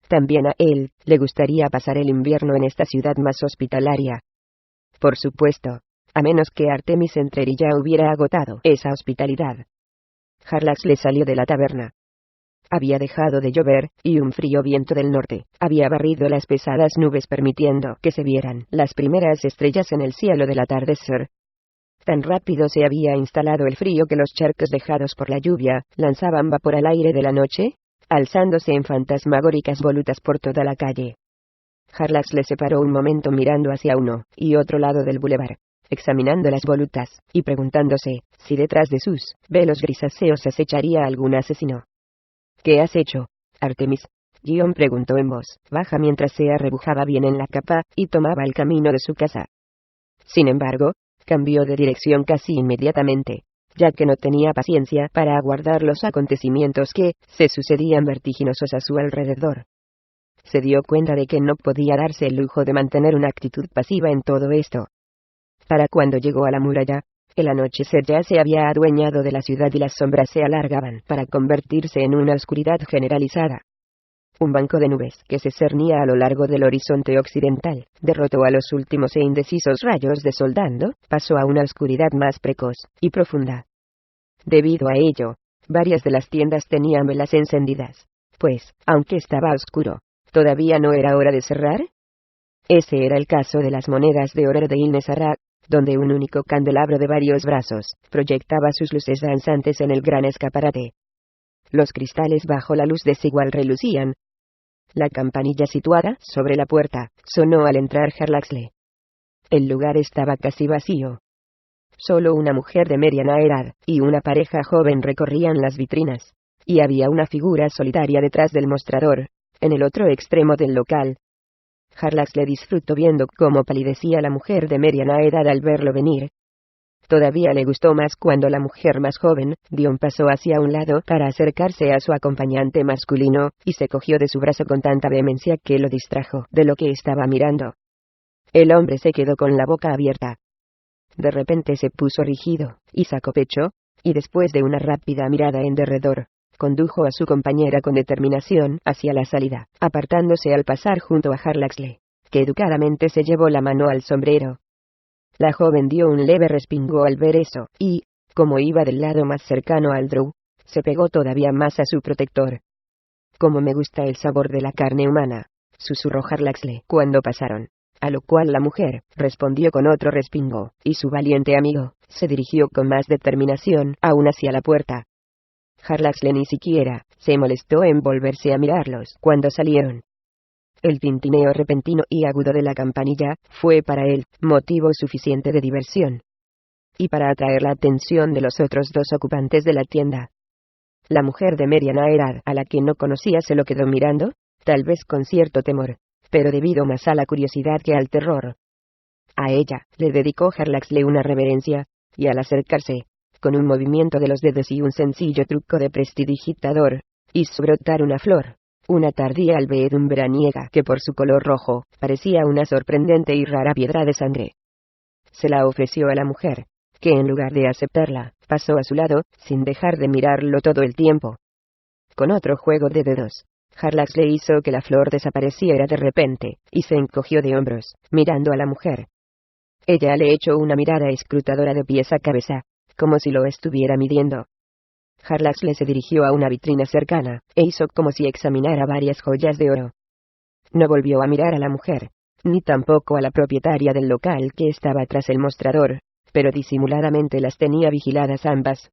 También a él le gustaría pasar el invierno en esta ciudad más hospitalaria. Por supuesto, a menos que Artemis Entreri ya hubiera agotado esa hospitalidad. Jarlax le salió de la taberna. Había dejado de llover, y un frío viento del norte había barrido las pesadas nubes permitiendo que se vieran las primeras estrellas en el cielo del atardecer. Tan rápido se había instalado el frío que los charcos dejados por la lluvia lanzaban vapor al aire de la noche, alzándose en fantasmagóricas volutas por toda la calle. Jarlax le separó un momento mirando hacia uno y otro lado del bulevar, examinando las volutas, y preguntándose si detrás de sus velos grisáceos acecharía algún asesino. ¿Qué has hecho, Artemis? Gion preguntó en voz baja mientras se arrebujaba bien en la capa y tomaba el camino de su casa. Sin embargo, cambió de dirección casi inmediatamente, ya que no tenía paciencia para aguardar los acontecimientos que se sucedían vertiginosos a su alrededor. Se dio cuenta de que no podía darse el lujo de mantener una actitud pasiva en todo esto. Para cuando llegó a la muralla, el anochecer ya se había adueñado de la ciudad y las sombras se alargaban para convertirse en una oscuridad generalizada. Un banco de nubes que se cernía a lo largo del horizonte occidental, derrotó a los últimos e indecisos rayos de sol dando paso a una oscuridad más precoz y profunda. Debido a ello, varias de las tiendas tenían velas encendidas, pues, aunque estaba oscuro, ¿todavía no era hora de cerrar? Ese era el caso de las monedas de oro de Ilnesarra, donde un único candelabro de varios brazos proyectaba sus luces danzantes en el gran escaparate. Los cristales bajo la luz desigual relucían. La campanilla situada sobre la puerta sonó al entrar Jarlaxle. El lugar estaba casi vacío. Solo una mujer de mediana edad y una pareja joven recorrían las vitrinas, y había una figura solitaria detrás del mostrador, en el otro extremo del local. Jarlaxle disfrutó viendo cómo palidecía la mujer de mediana edad al verlo venir. Todavía le gustó más cuando la mujer más joven dio un paso hacia un lado para acercarse a su acompañante masculino, y se cogió de su brazo con tanta vehemencia que lo distrajo de lo que estaba mirando. El hombre se quedó con la boca abierta. De repente se puso rígido, y sacó pecho, y después de una rápida mirada en derredor, condujo a su compañera con determinación hacia la salida, apartándose al pasar junto a Jarlaxle, que educadamente se llevó la mano al sombrero. La joven dio un leve respingo al ver eso, y, como iba del lado más cercano al Drow, se pegó todavía más a su protector. «Cómo me gusta el sabor de la carne humana», susurró Jarlaxle cuando pasaron, a lo cual la mujer respondió con otro respingo, y su valiente amigo se dirigió con más determinación aún hacia la puerta. Jarlaxle ni siquiera se molestó en volverse a mirarlos cuando salieron. El tintineo repentino y agudo de la campanilla fue para él motivo suficiente de diversión. Y para atraer la atención de los otros dos ocupantes de la tienda. La mujer de mediana edad a la que no conocía se lo quedó mirando, tal vez con cierto temor, pero debido más a la curiosidad que al terror. A ella le dedicó Jarlaxle una reverencia, y al acercarse, con un movimiento de los dedos y un sencillo truco de prestidigitador, hizo brotar una flor. Una tardía albedum veraniega que por su color rojo, parecía una sorprendente y rara piedra de sangre. Se la ofreció a la mujer, que en lugar de aceptarla, pasó a su lado, sin dejar de mirarlo todo el tiempo. Con otro juego de dedos, Jarlaxle hizo que la flor desapareciera de repente, y se encogió de hombros, mirando a la mujer. Ella le echó una mirada escrutadora de pies a cabeza, como si lo estuviera midiendo. Jarlaxle se dirigió a una vitrina cercana, e hizo como si examinara varias joyas de oro. No volvió a mirar a la mujer, ni tampoco a la propietaria del local que estaba tras el mostrador, pero disimuladamente las tenía vigiladas ambas.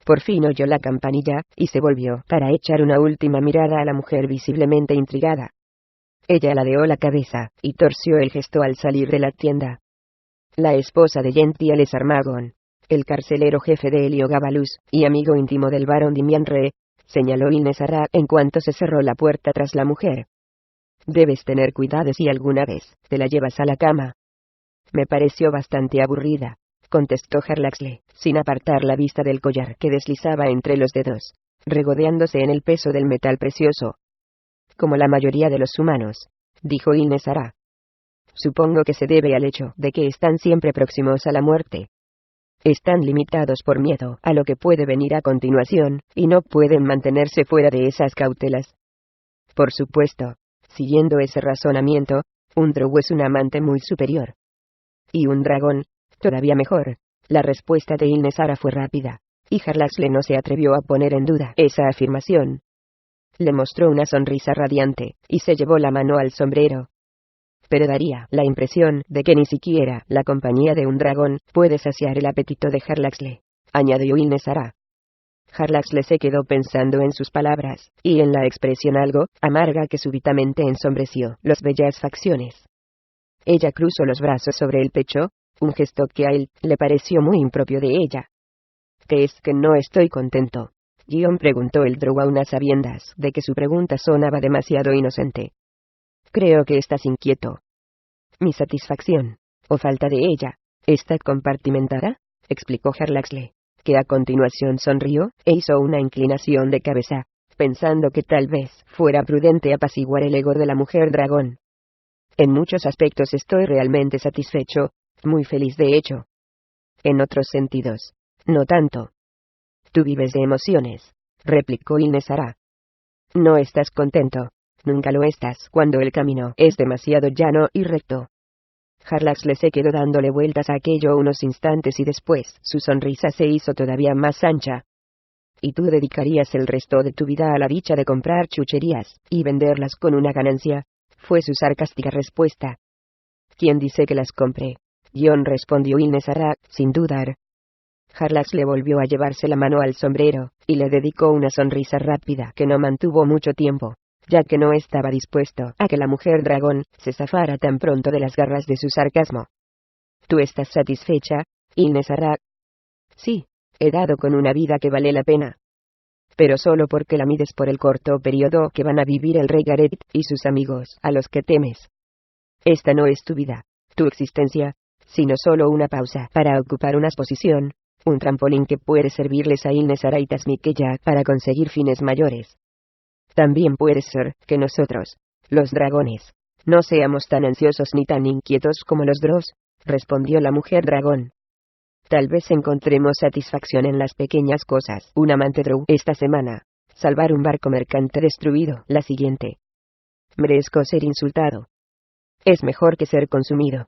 Por fin oyó la campanilla, y se volvió para echar una última mirada a la mujer visiblemente intrigada. Ella ladeó la cabeza, y torció el gesto al salir de la tienda. La esposa de Gentiles Armagon, el carcelero jefe de Heliogabalus, y amigo íntimo del barón Dimianre, señaló Ilnesarra en cuanto se cerró la puerta tras la mujer. Debes tener cuidado si alguna vez te la llevas a la cama. Me pareció bastante aburrida, contestó Harlaxle, sin apartar la vista del collar que deslizaba entre los dedos, regodeándose en el peso del metal precioso. Como la mayoría de los humanos, dijo Ilnesara. Supongo que se debe al hecho de que están siempre próximos a la muerte. Están limitados por miedo a lo que puede venir a continuación, y no pueden mantenerse fuera de esas cautelas. Por supuesto, siguiendo ese razonamiento, un drow es un amante muy superior. Y un dragón, todavía mejor. La respuesta de Ilnesara fue rápida, y Harlaxle no se atrevió a poner en duda esa afirmación. Le mostró una sonrisa radiante, y se llevó la mano al sombrero. Pero daría la impresión de que ni siquiera la compañía de un dragón puede saciar el apetito de Harlaxle, añadió Ilnesara. Harlaxle se quedó pensando en sus palabras, y en la expresión algo amarga que súbitamente ensombreció las bellas facciones. Ella cruzó los brazos sobre el pecho, un gesto que a él le pareció muy impropio de ella. ¿Qué es que no estoy contento?, Gion preguntó el drow a unas sabiendas de que su pregunta sonaba demasiado inocente. Creo que estás inquieto. Mi satisfacción, o falta de ella, está compartimentada, explicó Harlaxle, que a continuación sonrió e hizo una inclinación de cabeza, pensando que tal vez fuera prudente apaciguar el ego de la mujer dragón. En muchos aspectos estoy realmente satisfecho, muy feliz de hecho. En otros sentidos, no tanto. Tú vives de emociones, replicó Ilnesara. No estás contento. Nunca lo estás cuando el camino es demasiado llano y recto. Harlaxle se quedó dándole vueltas a aquello unos instantes y después su sonrisa se hizo todavía más ancha. ¿Y tú dedicarías el resto de tu vida a la dicha de comprar chucherías y venderlas con una ganancia?, fue su sarcástica respuesta. ¿Quién dice que las compre?, Gion respondió Ilnesara, sin dudar. Harlaxle volvió a llevarse la mano al sombrero, y le dedicó una sonrisa rápida que no mantuvo mucho tiempo, ya que no estaba dispuesto a que la mujer dragón se zafara tan pronto de las garras de su sarcasmo. ¿Tú estás satisfecha, Ilnesara? Sí, he dado con una vida que vale la pena. Pero solo porque la mides por el corto periodo que van a vivir el rey Gareth y sus amigos a los que temes. Esta no es tu vida, tu existencia, sino solo una pausa para ocupar una posición, un trampolín que puede servirles a Ilnesara y Tasmikeya para conseguir fines mayores. También puede ser que nosotros, los dragones, no seamos tan ansiosos ni tan inquietos como los drows, respondió la mujer dragón. Tal vez encontremos satisfacción en las pequeñas cosas. Un amante drow esta semana, salvar un barco mercante destruido la siguiente. Merezco ser insultado. Es mejor que ser consumido.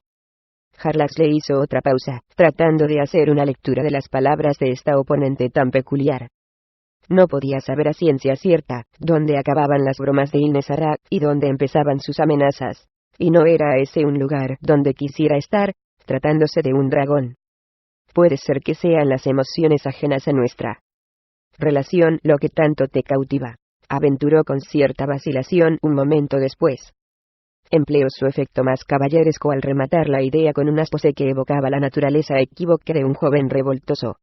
Harlaxle hizo otra pausa, tratando de hacer una lectura de las palabras de esta oponente tan peculiar. No podía saber a ciencia cierta dónde acababan las bromas de Ilnesara y dónde empezaban sus amenazas, y no era ese un lugar donde quisiera estar, tratándose de un dragón. Puede ser que sean las emociones ajenas a nuestra relación lo que tanto te cautiva, aventuró con cierta vacilación un momento después. Empleó su efecto más caballeresco al rematar la idea con una pose que evocaba la naturaleza equívoca de un joven revoltoso.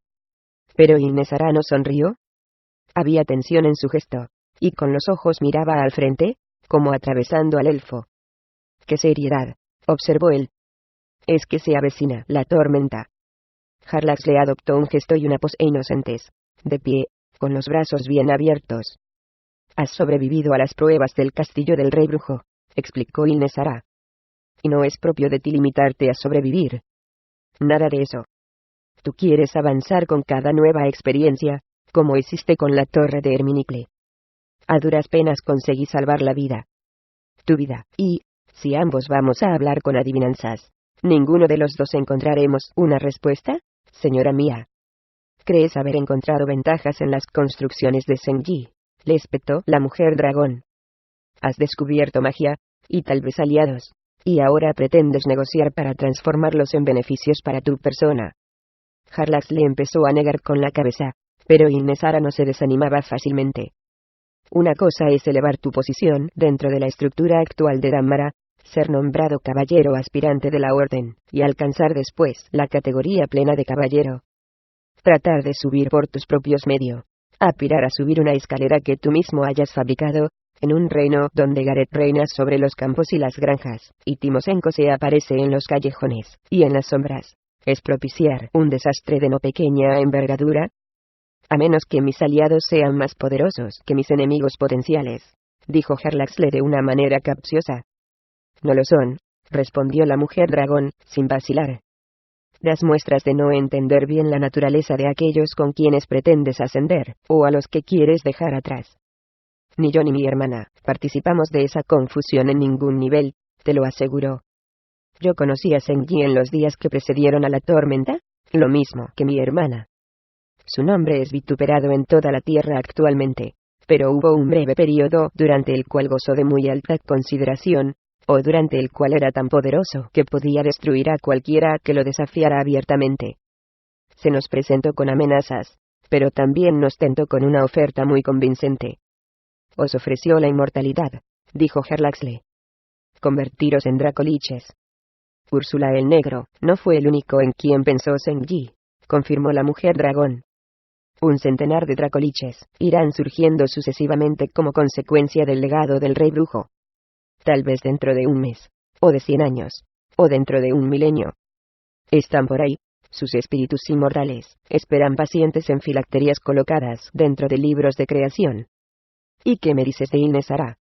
Pero Ilnesara no sonrió. Había tensión en su gesto, y con los ojos miraba al frente, como atravesando al elfo. ¡Qué seriedad!, observó él. Es que se avecina la tormenta. Harlaxle adoptó un gesto y una pose inocentes, de pie, con los brazos bien abiertos. Has sobrevivido a las pruebas del castillo del rey brujo, explicó Ilnesara. Y no es propio de ti limitarte a sobrevivir. Nada de eso. Tú quieres avanzar con cada nueva experiencia, como hiciste con la torre de Herminicle. A duras penas conseguí salvar la vida. Tu vida, y, si ambos vamos a hablar con adivinanzas, ¿ninguno de los dos encontraremos una respuesta, señora mía? ¿Crees haber encontrado ventajas en las construcciones de Senji?, le espetó la mujer dragón. Has descubierto magia, y tal vez aliados, y ahora pretendes negociar para transformarlos en beneficios para tu persona. Harlaxle empezó a negar con la cabeza, pero Ilnesara no se desanimaba fácilmente. Una cosa es elevar tu posición dentro de la estructura actual de Dánmara, ser nombrado caballero aspirante de la orden, y alcanzar después la categoría plena de caballero. Tratar de subir por tus propios medios, aspirar a subir una escalera que tú mismo hayas fabricado, En un reino donde Gareth reina sobre los campos y las granjas, y Timosenko se aparece en los callejones, y en las sombras, ¿es propiciar un desastre de no pequeña envergadura? A menos que mis aliados sean más poderosos que mis enemigos potenciales, dijo Harlaxle de una manera capciosa. No lo son, respondió la mujer dragón, sin vacilar. Das muestras de no entender bien la naturaleza de aquellos con quienes pretendes ascender, o a los que quieres dejar atrás. Ni yo ni mi hermana participamos de esa confusión en ningún nivel, te lo aseguro. Yo conocí a Zheng Yi en los días que precedieron a la tormenta, lo mismo que mi hermana. Su nombre es vituperado en toda la tierra actualmente, pero hubo un breve periodo durante el cual gozó de muy alta consideración, o durante el cual era tan poderoso que podía destruir a cualquiera que lo desafiara abiertamente. Se nos presentó con amenazas, pero también nos tentó con una oferta muy convincente. Os ofreció la inmortalidad, dijo Harlaxle. Convertiros en dracoliches. Úrsula el Negro no fue el único en quien pensó Zheng Yi, confirmó la mujer dragón. Un centenar de dracoliches irán surgiendo sucesivamente como consecuencia del legado del rey brujo. Tal vez dentro de un mes, o de 100 años, o dentro de un milenio. Están por ahí, sus espíritus inmortales, esperan pacientes en filacterías colocadas dentro de libros de creación. ¿Y qué me dices de Ilnesara?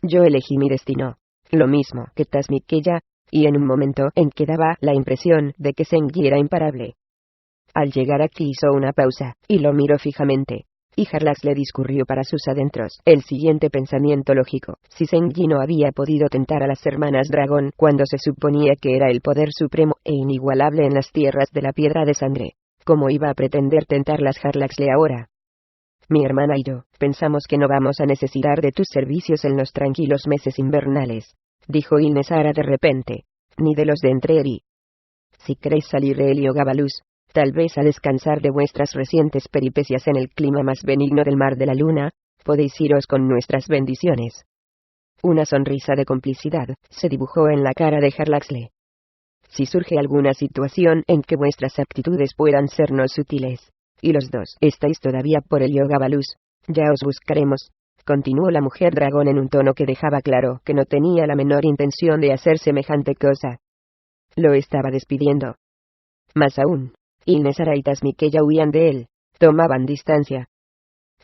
Yo elegí mi destino, lo mismo que Tasmikella, y en un momento en que daba la impresión de que Zheng Yi era imparable. Al llegar aquí hizo una pausa, y lo miró fijamente, y Harlaxle le discurrió para sus adentros el siguiente pensamiento lógico: si Zheng Yi no había podido tentar a las hermanas dragón cuando se suponía que era el poder supremo e inigualable en las tierras de la piedra de sangre, ¿cómo iba a pretender tentarlas Harlaxle ahora? Mi hermana y yo pensamos que no vamos a necesitar de tus servicios en los tranquilos meses invernales, dijo Ilnesara de repente, ni de los de Entreri. Si queréis salir de Heliogabalus, tal vez a descansar de vuestras recientes peripecias en el clima más benigno del mar de la luna, podéis iros con nuestras bendiciones. Una sonrisa de complicidad se dibujó en la cara de Harlaxle. Si surge alguna situación en que vuestras aptitudes puedan sernos útiles, y los dos estáis todavía por Heliogabalus, ya os buscaremos, continuó la mujer dragón en un tono que dejaba claro que no tenía la menor intención de hacer semejante cosa. Lo estaba despidiendo. Más aún, Ilnesara y Tasmikella huían de él, tomaban distancia.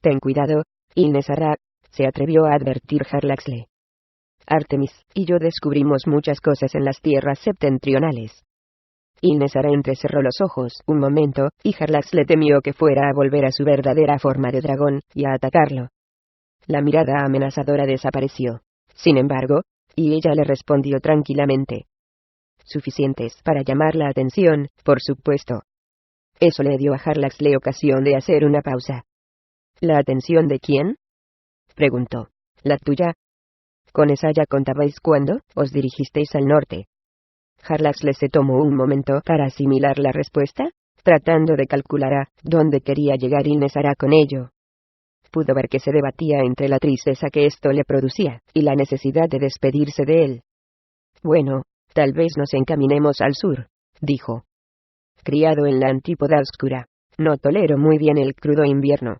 Ten cuidado, Ilnesara, se atrevió a advertir Harlaxle. Artemis y yo descubrimos muchas cosas en las tierras septentrionales. Ilnesara entrecerró los ojos un momento, y Harlaxle temió que fuera a volver a su verdadera forma de dragón, y a atacarlo. La mirada amenazadora desapareció, sin embargo, y ella le respondió tranquilamente. Suficientes para llamar la atención, por supuesto. Eso le dio a Harlaxle ocasión de hacer una pausa. ¿La atención de quién?, preguntó. ¿La tuya? ¿Con esa ya contabais cuando os dirigisteis al norte? Harlaxle se tomó un momento para asimilar la respuesta, tratando de calcular a dónde quería llegar Ilnesara con ello. Pudo ver que se debatía entre la tristeza que esto le producía, y la necesidad de despedirse de él. Bueno, tal vez nos encaminemos al sur, dijo. Criado en la antípoda oscura, no tolero muy bien el crudo invierno.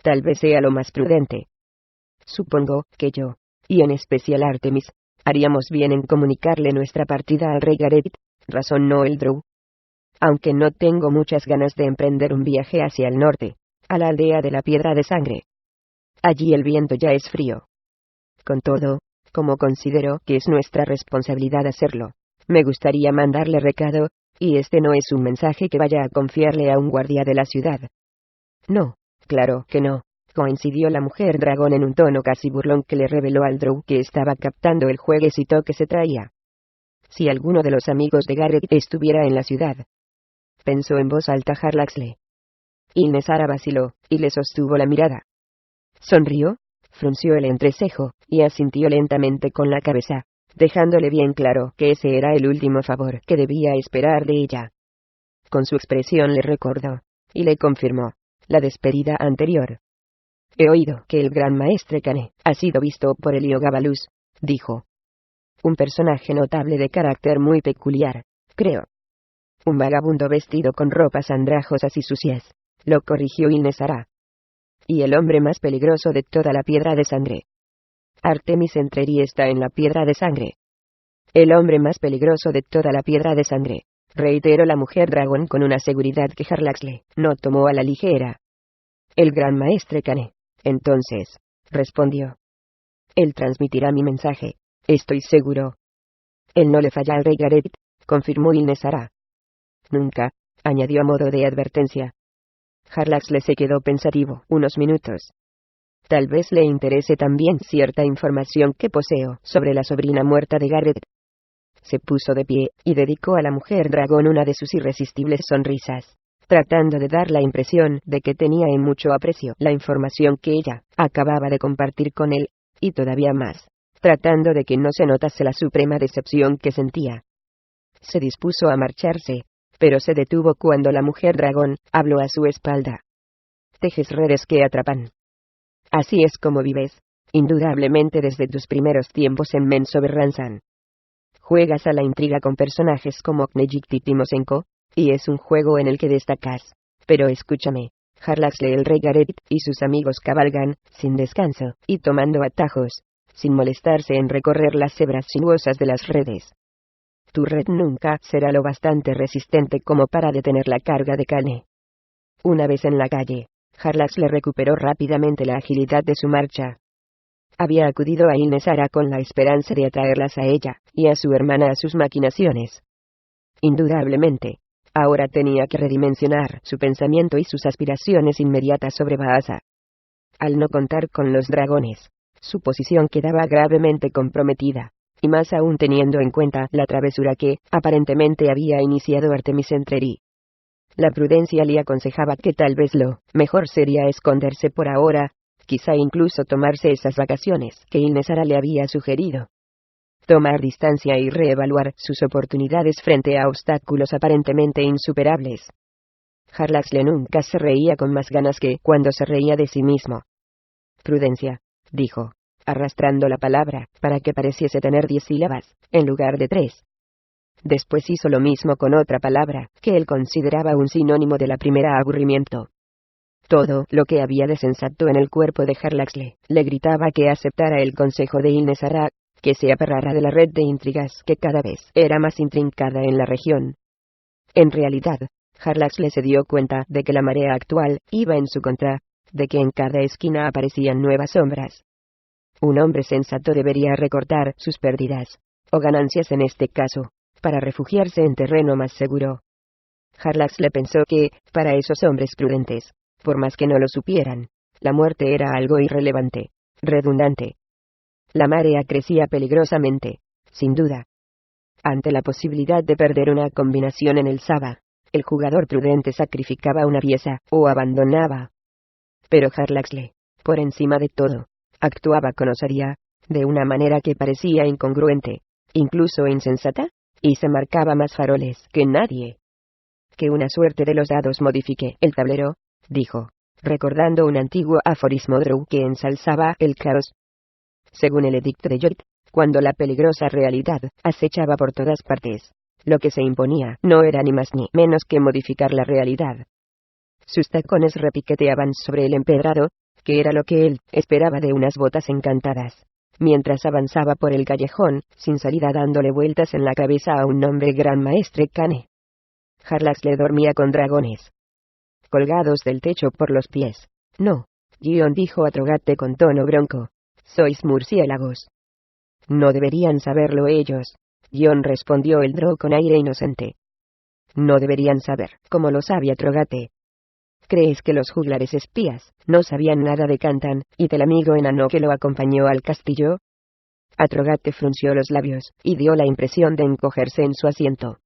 Tal vez sea lo más prudente. Supongo que yo, y en especial Artemis, haríamos bien en comunicarle nuestra partida al rey Gareth, razonó el Drow. Aunque no tengo muchas ganas de emprender un viaje hacia el norte, a la aldea de la Piedra de Sangre. Allí el viento ya es frío. Con todo, como considero que es nuestra responsabilidad hacerlo, me gustaría mandarle recado, y este no es un mensaje que vaya a confiarle a un guardia de la ciudad. No, claro que no, coincidió la mujer dragón en un tono casi burlón que le reveló al Drow que estaba captando el jueguecito que se traía. Si alguno de los amigos de Gareth estuviera en la ciudad. Pensó en voz alta Harlaxle. Ilnesara vaciló, y le sostuvo la mirada. Sonrió, frunció el entrecejo, y asintió lentamente con la cabeza, dejándole bien claro que ese era el último favor que debía esperar de ella. Con su expresión le recordó, y le confirmó, la despedida anterior. He oído que el gran maestre Kane ha sido visto por Heliogabalus, dijo. Un personaje notable de carácter muy peculiar, creo. Un vagabundo vestido con ropas andrajosas y sucias, lo corrigió Ilnesara. Y el hombre más peligroso de toda la Piedra de Sangre. Artemis Entreri está en la piedra de sangre. El hombre más peligroso de toda la piedra de sangre, reiteró la mujer dragón con una seguridad que Harlaxle no tomó a la ligera. El gran maestre Kane. Entonces, respondió. Él transmitirá mi mensaje, estoy seguro. Él no le falla al rey Gareth, confirmó Ilnesara. Nunca, añadió a modo de advertencia. Harlaxle se quedó pensativo unos minutos. Tal vez le interese también cierta información que poseo sobre la sobrina muerta de Gareth. Se puso de pie, y dedicó a la mujer dragón una de sus irresistibles sonrisas, tratando de dar la impresión de que tenía en mucho aprecio la información que ella acababa de compartir con él, y todavía más, tratando de que no se notase la suprema decepción que sentía. Se dispuso a marcharse, pero se detuvo cuando la mujer dragón habló a su espalda. Tejes redes que atrapan. Así es como vives, indudablemente desde tus primeros tiempos en Mensoberranzan. Juegas a la intriga con personajes como Knejik y Timosenko, y es un juego en el que destacas. Pero escúchame, Harlaxle el rey Gareth y sus amigos cabalgan, sin descanso, y tomando atajos, sin molestarse en recorrer las hebras sinuosas de las redes. Tu red nunca será lo bastante resistente como para detener la carga de Kane. Una vez en la calle, Harlaxle recuperó rápidamente la agilidad de su marcha. Había acudido a Ilnesara con la esperanza de atraerlas a ella, y a su hermana a sus maquinaciones. Indudablemente, ahora tenía que redimensionar su pensamiento y sus aspiraciones inmediatas sobre Baasa. Al no contar con los dragones, su posición quedaba gravemente comprometida, y más aún teniendo en cuenta la travesura que, aparentemente había iniciado Artemis Entreri. La prudencia le aconsejaba que tal vez lo mejor sería esconderse por ahora, quizá incluso tomarse esas vacaciones que Ilnesara le había sugerido. Tomar distancia y reevaluar sus oportunidades frente a obstáculos aparentemente insuperables. Harlaxle nunca se reía con más ganas que cuando se reía de sí mismo. Prudencia, dijo, arrastrando la palabra para que pareciese tener 10 sílabas, en lugar de 3. Después hizo lo mismo con otra palabra, que él consideraba un sinónimo de la primera: aburrimiento. Todo lo que había de sensato en el cuerpo de Harlaxle le gritaba que aceptara el consejo de Ilnesara, que se aferrara de la red de intrigas que cada vez era más intrincada en la región. En realidad, Harlaxle se dio cuenta de que la marea actual iba en su contra, de que en cada esquina aparecían nuevas sombras. Un hombre sensato debería recortar sus pérdidas, o ganancias en este caso, para refugiarse en terreno más seguro. Harlaxle pensó que, para esos hombres prudentes, por más que no lo supieran, la muerte era algo irrelevante, redundante. La marea crecía peligrosamente, sin duda. Ante la posibilidad de perder una combinación en el Saba, el jugador prudente sacrificaba una pieza, o abandonaba. Pero Harlaxle, por encima de todo, actuaba con osadía, de una manera que parecía incongruente, incluso insensata, y se marcaba más faroles que nadie. Que una suerte de los dados modifique el tablero, dijo, recordando un antiguo aforismo Drow que ensalzaba el caos. Según el edicto de York, cuando la peligrosa realidad acechaba por todas partes, lo que se imponía no era ni más ni menos que modificar la realidad. Sus tacones repiqueteaban sobre el empedrado, que era lo que él esperaba de unas botas encantadas, mientras avanzaba por el callejón, sin salida, dándole vueltas en la cabeza a un nombre: gran maestre Kane. Harlaxle dormía con dragones colgados del techo por los pies. No, Gion, dijo Atrogate con tono bronco. Sois murciélagos. No deberían saberlo ellos, Gion, respondió el Drow con aire inocente. No deberían saber, como lo sabía Atrogate. ¿Crees que los juglares espías no sabían nada de Cantan y del amigo enano que lo acompañó al castillo? Atrogate frunció los labios y dio la impresión de encogerse en su asiento.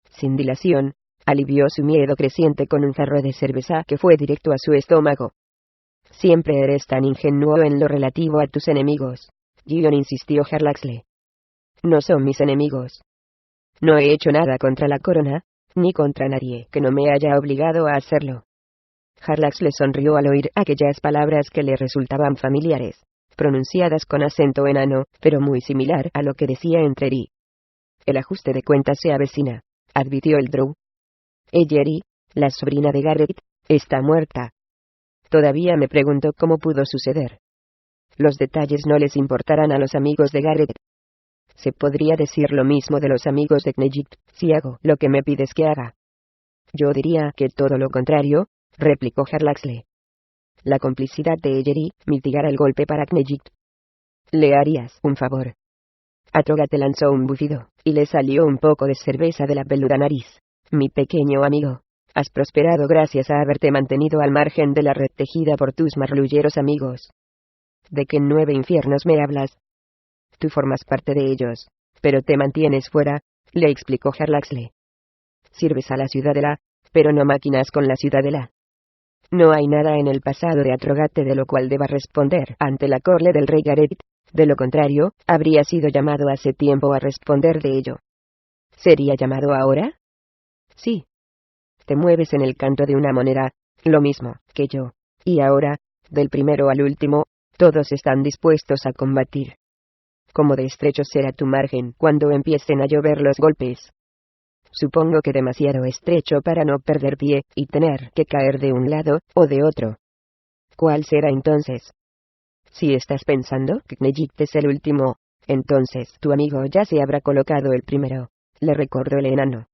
Sin dilación, alivió su miedo creciente con un jarro de cerveza que fue directo a su estómago. Siempre eres tan ingenuo en lo relativo a tus enemigos, Gion, insistió Harlaxle. No son mis enemigos. No he hecho nada contra la corona, ni contra nadie que no me haya obligado a hacerlo. Harlaxle sonrió al oír aquellas palabras que le resultaban familiares, pronunciadas con acento enano, pero muy similar a lo que decía Entreri. El ajuste de cuentas se avecina, advirtió el Drow. Eyeri, la sobrina de Gareth, está muerta. Todavía me pregunto cómo pudo suceder. los detalles no les importarán a los amigos de Garrett. Se podría decir lo mismo de los amigos de Knejict, si hago lo que me pides que haga. Yo diría que todo lo contrario, replicó Harlaxle. La complicidad de Ellery mitigará el golpe para Knejict. ¿Le harías un favor? Atrógate lanzó un bufido, y le salió un poco de cerveza de la peluda nariz. Mi pequeño amigo, has prosperado gracias a haberte mantenido al margen de la red tejida por tus marrulleros amigos. ¿De qué 9 infiernos me hablas? Tú formas parte de ellos, pero te mantienes fuera, le explicó Harlaxle. Sirves a la Ciudadela, pero no maquinas con la Ciudadela. No hay nada en el pasado de Atrogate de lo cual deba responder ante la corte del rey Garrett, de lo contrario, habría sido llamado hace tiempo a responder de ello. ¿Sería llamado ahora? Sí. Te mueves en el canto de una moneda, lo mismo que yo, y ahora, del primero al último, todos están dispuestos a combatir. ¿Cómo de estrecho será tu margen cuando empiecen a llover los golpes? Supongo que demasiado estrecho para no perder pie y tener que caer de un lado o de otro. ¿Cuál será entonces? Si estás pensando que Knejict es el último, entonces tu amigo ya se habrá colocado el primero, le recordó el enano.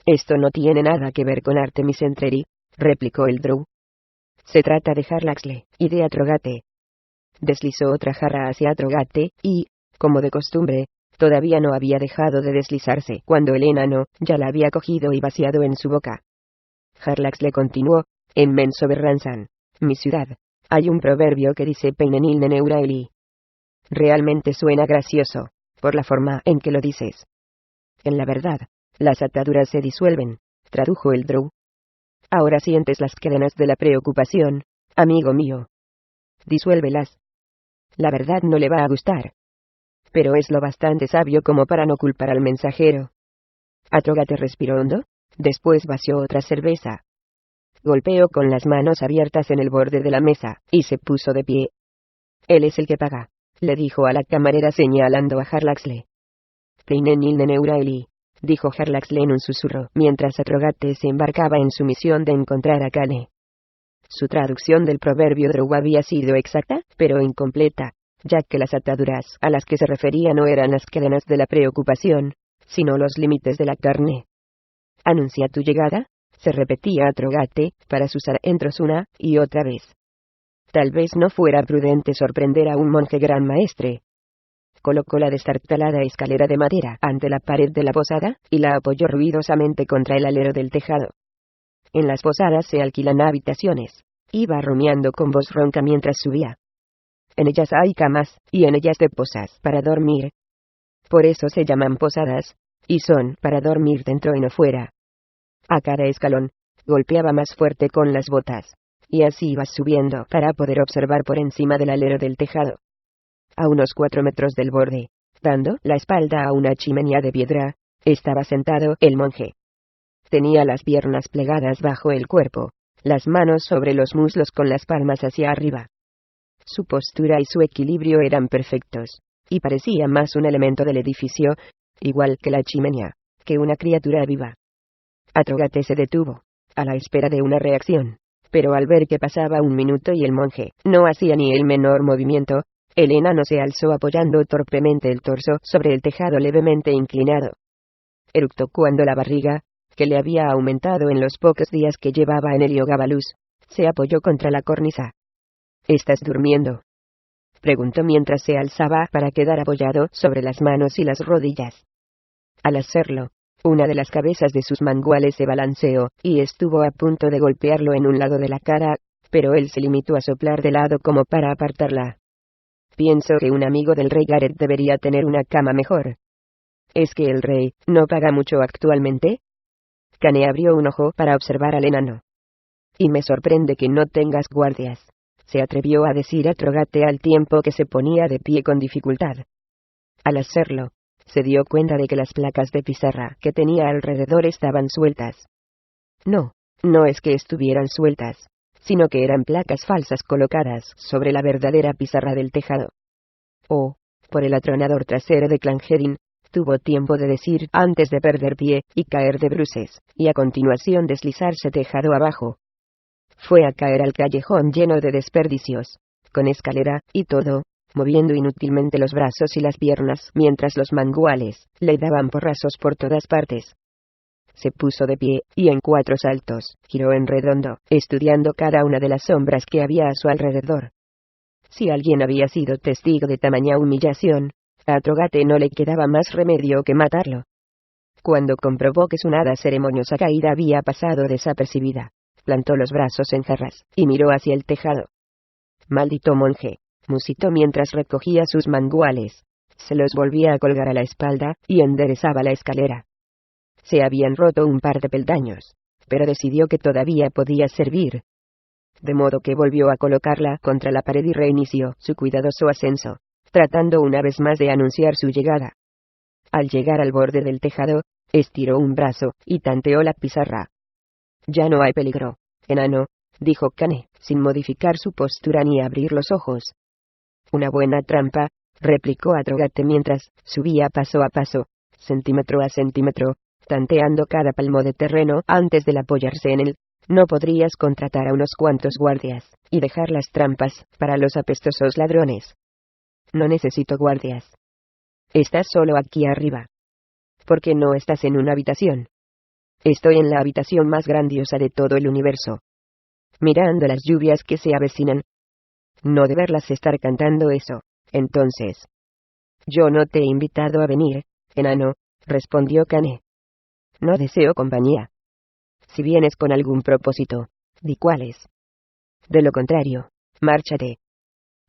Esto no tiene nada que ver con Artemis Entreri, replicó el Drow. Se trata de Harlaxle y de Atrogate. Deslizó otra jarra hacia Atrogate y, como de costumbre, todavía no había dejado de deslizarse cuando el enano ya la había cogido y vaciado en su boca. Harlaxle continuó, en Mensoberranzan, mi ciudad, hay un proverbio que dice Peinenil Neneuraeli. Realmente suena gracioso, por la forma en que lo dices. En la verdad, las ataduras se disuelven, tradujo el Drow. Ahora sientes las cadenas de la preocupación, amigo mío. Disuélvelas. La verdad no le va a gustar. Pero es lo bastante sabio como para no culpar al mensajero. Atrogate respiró hondo, después vació otra cerveza. Golpeó con las manos abiertas en el borde de la mesa, y se puso de pie. Él es el que paga, le dijo a la camarera señalando a Harlaxle. Peinenil Neneuraeli, dijo Harlaxle en un susurro, mientras Atrogate se embarcaba en su misión de encontrar a Kane. Su traducción del proverbio Drow había sido exacta, pero incompleta, ya que las ataduras a las que se refería no eran las cadenas de la preocupación, sino los límites de la carne. Anuncia tu llegada, se repetía Atrogate, para sus adentros una y otra vez. Tal vez no fuera prudente sorprender a un monje gran maestre. Colocó la destartalada escalera de madera ante la pared de la posada, y la apoyó ruidosamente contra el alero del tejado. En las posadas se alquilan habitaciones. Iba rumiando con voz ronca mientras subía. En ellas hay camas, y en ellas te posas para dormir. Por eso se llaman posadas, y son para dormir dentro y no fuera. A cada escalón, golpeaba más fuerte con las botas, y así iba subiendo para poder observar por encima del alero del tejado. A unos 4 metros del borde, dando la espalda a una chimenea de piedra, estaba sentado el monje. Tenía las piernas plegadas bajo el cuerpo, las manos sobre los muslos con las palmas hacia arriba. Su postura y su equilibrio eran perfectos, y parecía más un elemento del edificio, igual que la chimenea, que una criatura viva. Atrogate se detuvo, a la espera de una reacción, pero al ver que pasaba 1 minuto y el monje no hacía ni el menor movimiento, el enano se alzó apoyando torpemente el torso sobre el tejado levemente inclinado. Eructó cuando la barriga, que le había aumentado en los pocos días que llevaba en Heliogabalus, se apoyó contra la cornisa. ¿Estás durmiendo?, preguntó mientras se alzaba para quedar apoyado sobre las manos y las rodillas. Al hacerlo, una de las cabezas de sus manguales se balanceó, y estuvo a punto de golpearlo en un lado de la cara, pero él se limitó a soplar de lado como para apartarla. Pienso que un amigo del rey Garrett debería tener una cama mejor. ¿Es que el rey no paga mucho actualmente? Kane abrió un ojo para observar al enano. Y me sorprende que no tengas guardias, se atrevió a decir Atrogate al tiempo que se ponía de pie con dificultad. Al hacerlo, se dio cuenta de que las placas de pizarra que tenía alrededor estaban sueltas. No, no es que estuvieran sueltas, sino que eran placas falsas colocadas sobre la verdadera pizarra del tejado. Oh, por el atronador trasero de Clangeddin, tuvo tiempo de decir antes de perder pie y caer de bruces, y a continuación deslizarse tejado abajo. Fue a caer al callejón lleno de desperdicios, con escalera, y todo, moviendo inútilmente los brazos y las piernas mientras los manguales le daban porrazos por todas partes. Se puso de pie, y en 4 saltos, giró en redondo, estudiando cada una de las sombras que había a su alrededor. Si alguien había sido testigo de tamaña humillación, a Atrogate no le quedaba más remedio que matarlo. Cuando comprobó que su nada ceremoniosa caída había pasado desapercibida, plantó los brazos en jarras, y miró hacia el tejado. «Maldito monje», musitó mientras recogía sus manguales. Se los volvía a colgar a la espalda, y enderezaba la escalera. Se habían roto un par de peldaños, pero decidió que todavía podía servir. De modo que volvió a colocarla contra la pared y reinició su cuidadoso ascenso, tratando una vez más de anunciar su llegada. Al llegar al borde del tejado, estiró un brazo, y tanteó la pizarra. «Ya no hay peligro, enano», dijo Kane, sin modificar su postura ni abrir los ojos. «Una buena trampa», replicó Atrogate mientras subía paso a paso, centímetro a centímetro, tanteando cada palmo de terreno antes de apoyarse en él. «No podrías contratar a unos cuantos guardias, y dejar las trampas para los apestosos ladrones». «No necesito guardias. Estás solo aquí arriba. ¿Por qué no estás en una habitación?» «Estoy en la habitación más grandiosa de todo el universo, mirando las lluvias que se avecinan». «No de verlas estar cantando eso, entonces». «Yo no te he invitado a venir, enano», respondió Kane. «No deseo compañía. Si vienes con algún propósito, di cuál es. De lo contrario, márchate».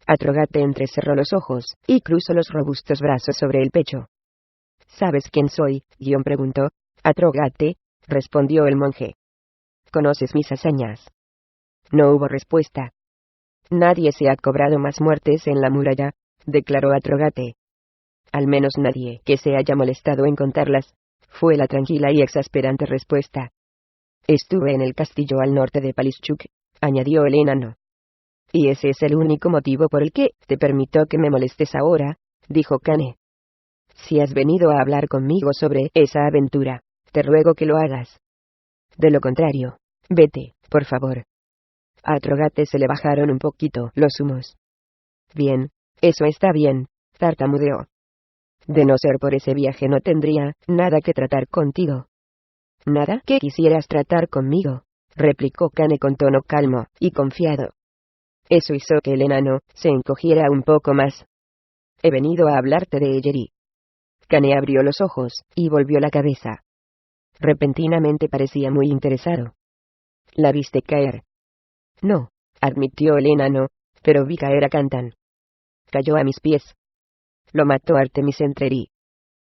Atrogate entrecerró los ojos, y cruzó los robustos brazos sobre el pecho. «¿Sabes quién soy?», preguntó. «Atrogate», respondió el monje. «¿Conoces mis hazañas?». No hubo respuesta. «Nadie se ha cobrado más muertes en la muralla», declaró Atrogate. «Al menos nadie que se haya molestado en contarlas», fue la tranquila y exasperante respuesta. «Estuve en el castillo al norte de Palischuk», añadió el enano. «Y ese es el único motivo por el que te permito que me molestes ahora», dijo Kane. «Si has venido a hablar conmigo sobre esa aventura, te ruego que lo hagas. De lo contrario, vete, por favor». A Atrogate se le bajaron un poquito los humos. «Bien, eso está bien», tartamudeó. «De no ser por ese viaje no tendría nada que tratar contigo». «¿Nada que quisieras tratar conmigo?», replicó Kane con tono calmo y confiado. Eso hizo que el enano se encogiera un poco más. «He venido a hablarte de Eyeri». Kane abrió los ojos, y volvió la cabeza. Repentinamente parecía muy interesado. «¿La viste caer?». «No», admitió el enano, «pero vi caer a Kantan. Cayó a mis pies. Lo mató Artemis Entreri».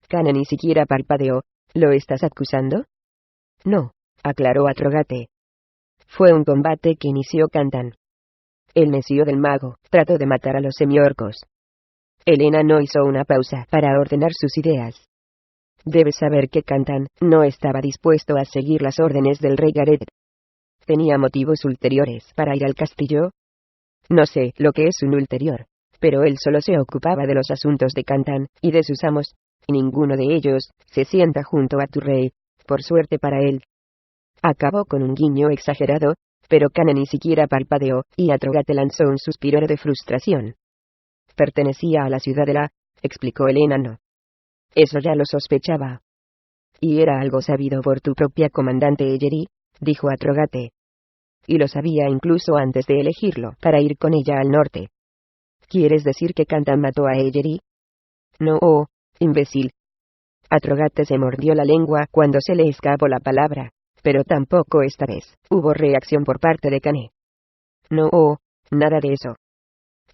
Kane ni siquiera parpadeó. «¿Lo estás acusando?». «No», aclaró Atrogate. «Fue un combate que inició Kantan. El necio del mago trató de matar a los semiorcos». El enano hizo una pausa para ordenar sus ideas. «Debes saber que Kantan no estaba dispuesto a seguir las órdenes del rey Gareth. ¿Tenía motivos ulteriores para ir al castillo?». «No sé lo que es un ulterior, pero él solo se ocupaba de los asuntos de Kantan y de sus amos, y ninguno de ellos se sienta junto a tu rey, por suerte para él». Acabó con un guiño exagerado, pero Kane ni siquiera parpadeó, y Atrogate lanzó un suspiro de frustración. «Pertenecía a la ciudadela», explicó el enano. «Eso ya lo sospechaba». «Y era algo sabido por tu propia comandante Eyeri», dijo Atrogate. «Y lo sabía incluso antes de elegirlo para ir con ella al norte». «¿Quieres decir que Kantan mató a Eyeri?». «No, oh, imbécil». Atrogate se mordió la lengua cuando se le escapó la palabra, pero tampoco esta vez hubo reacción por parte de Kane. «No, oh, nada de eso.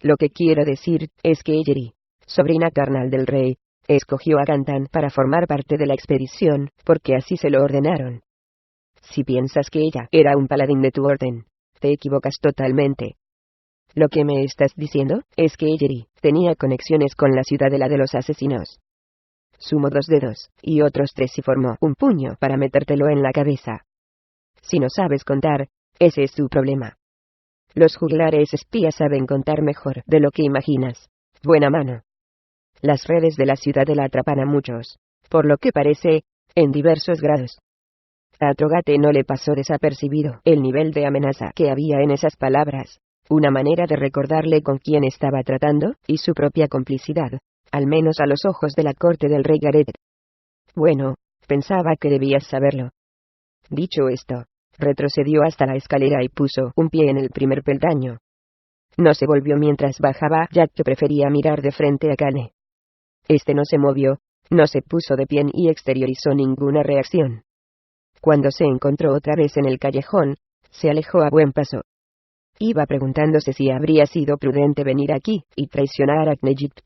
Lo que quiero decir es que Eyeri, sobrina carnal del rey, escogió a Kantan para formar parte de la expedición, porque así se lo ordenaron. Si piensas que ella era un paladín de tu orden, te equivocas totalmente. Lo que me estás diciendo es que Eyeri tenía conexiones con la ciudadela de los asesinos». Sumó 2 dedos, y otros 3 y formó un puño para metértelo en la cabeza. «Si no sabes contar, ese es tu problema. Los juglares espías saben contar mejor de lo que imaginas. Buena mano. Las redes de la ciudadela atrapan a muchos, por lo que parece, en diversos grados». A Atrogate no le pasó desapercibido el nivel de amenaza que había en esas palabras, una manera de recordarle con quién estaba tratando, y su propia complicidad, al menos a los ojos de la corte del rey Gareth. Bueno, pensaba que debías saberlo. Dicho esto, retrocedió hasta la escalera y puso un pie en el primer peldaño. No se volvió mientras bajaba, ya que prefería mirar de frente a Cane. Este no se movió, no se puso de pie y exteriorizó ninguna reacción. Cuando se encontró otra vez en el callejón, se alejó a buen paso. Iba preguntándose si habría sido prudente venir aquí y traicionar a Knejic.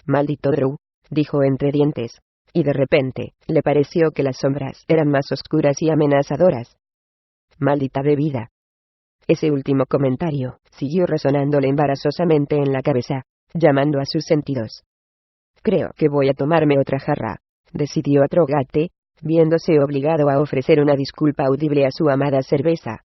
Maldito Drew, dijo entre dientes, y de repente, le pareció que las sombras eran más oscuras y amenazadoras. Maldita bebida. Ese último comentario siguió resonándole embarazosamente en la cabeza, llamando a sus sentidos. Creo que voy a tomarme otra jarra, decidió Atrogate, viéndose obligado a ofrecer una disculpa audible a su amada cerveza.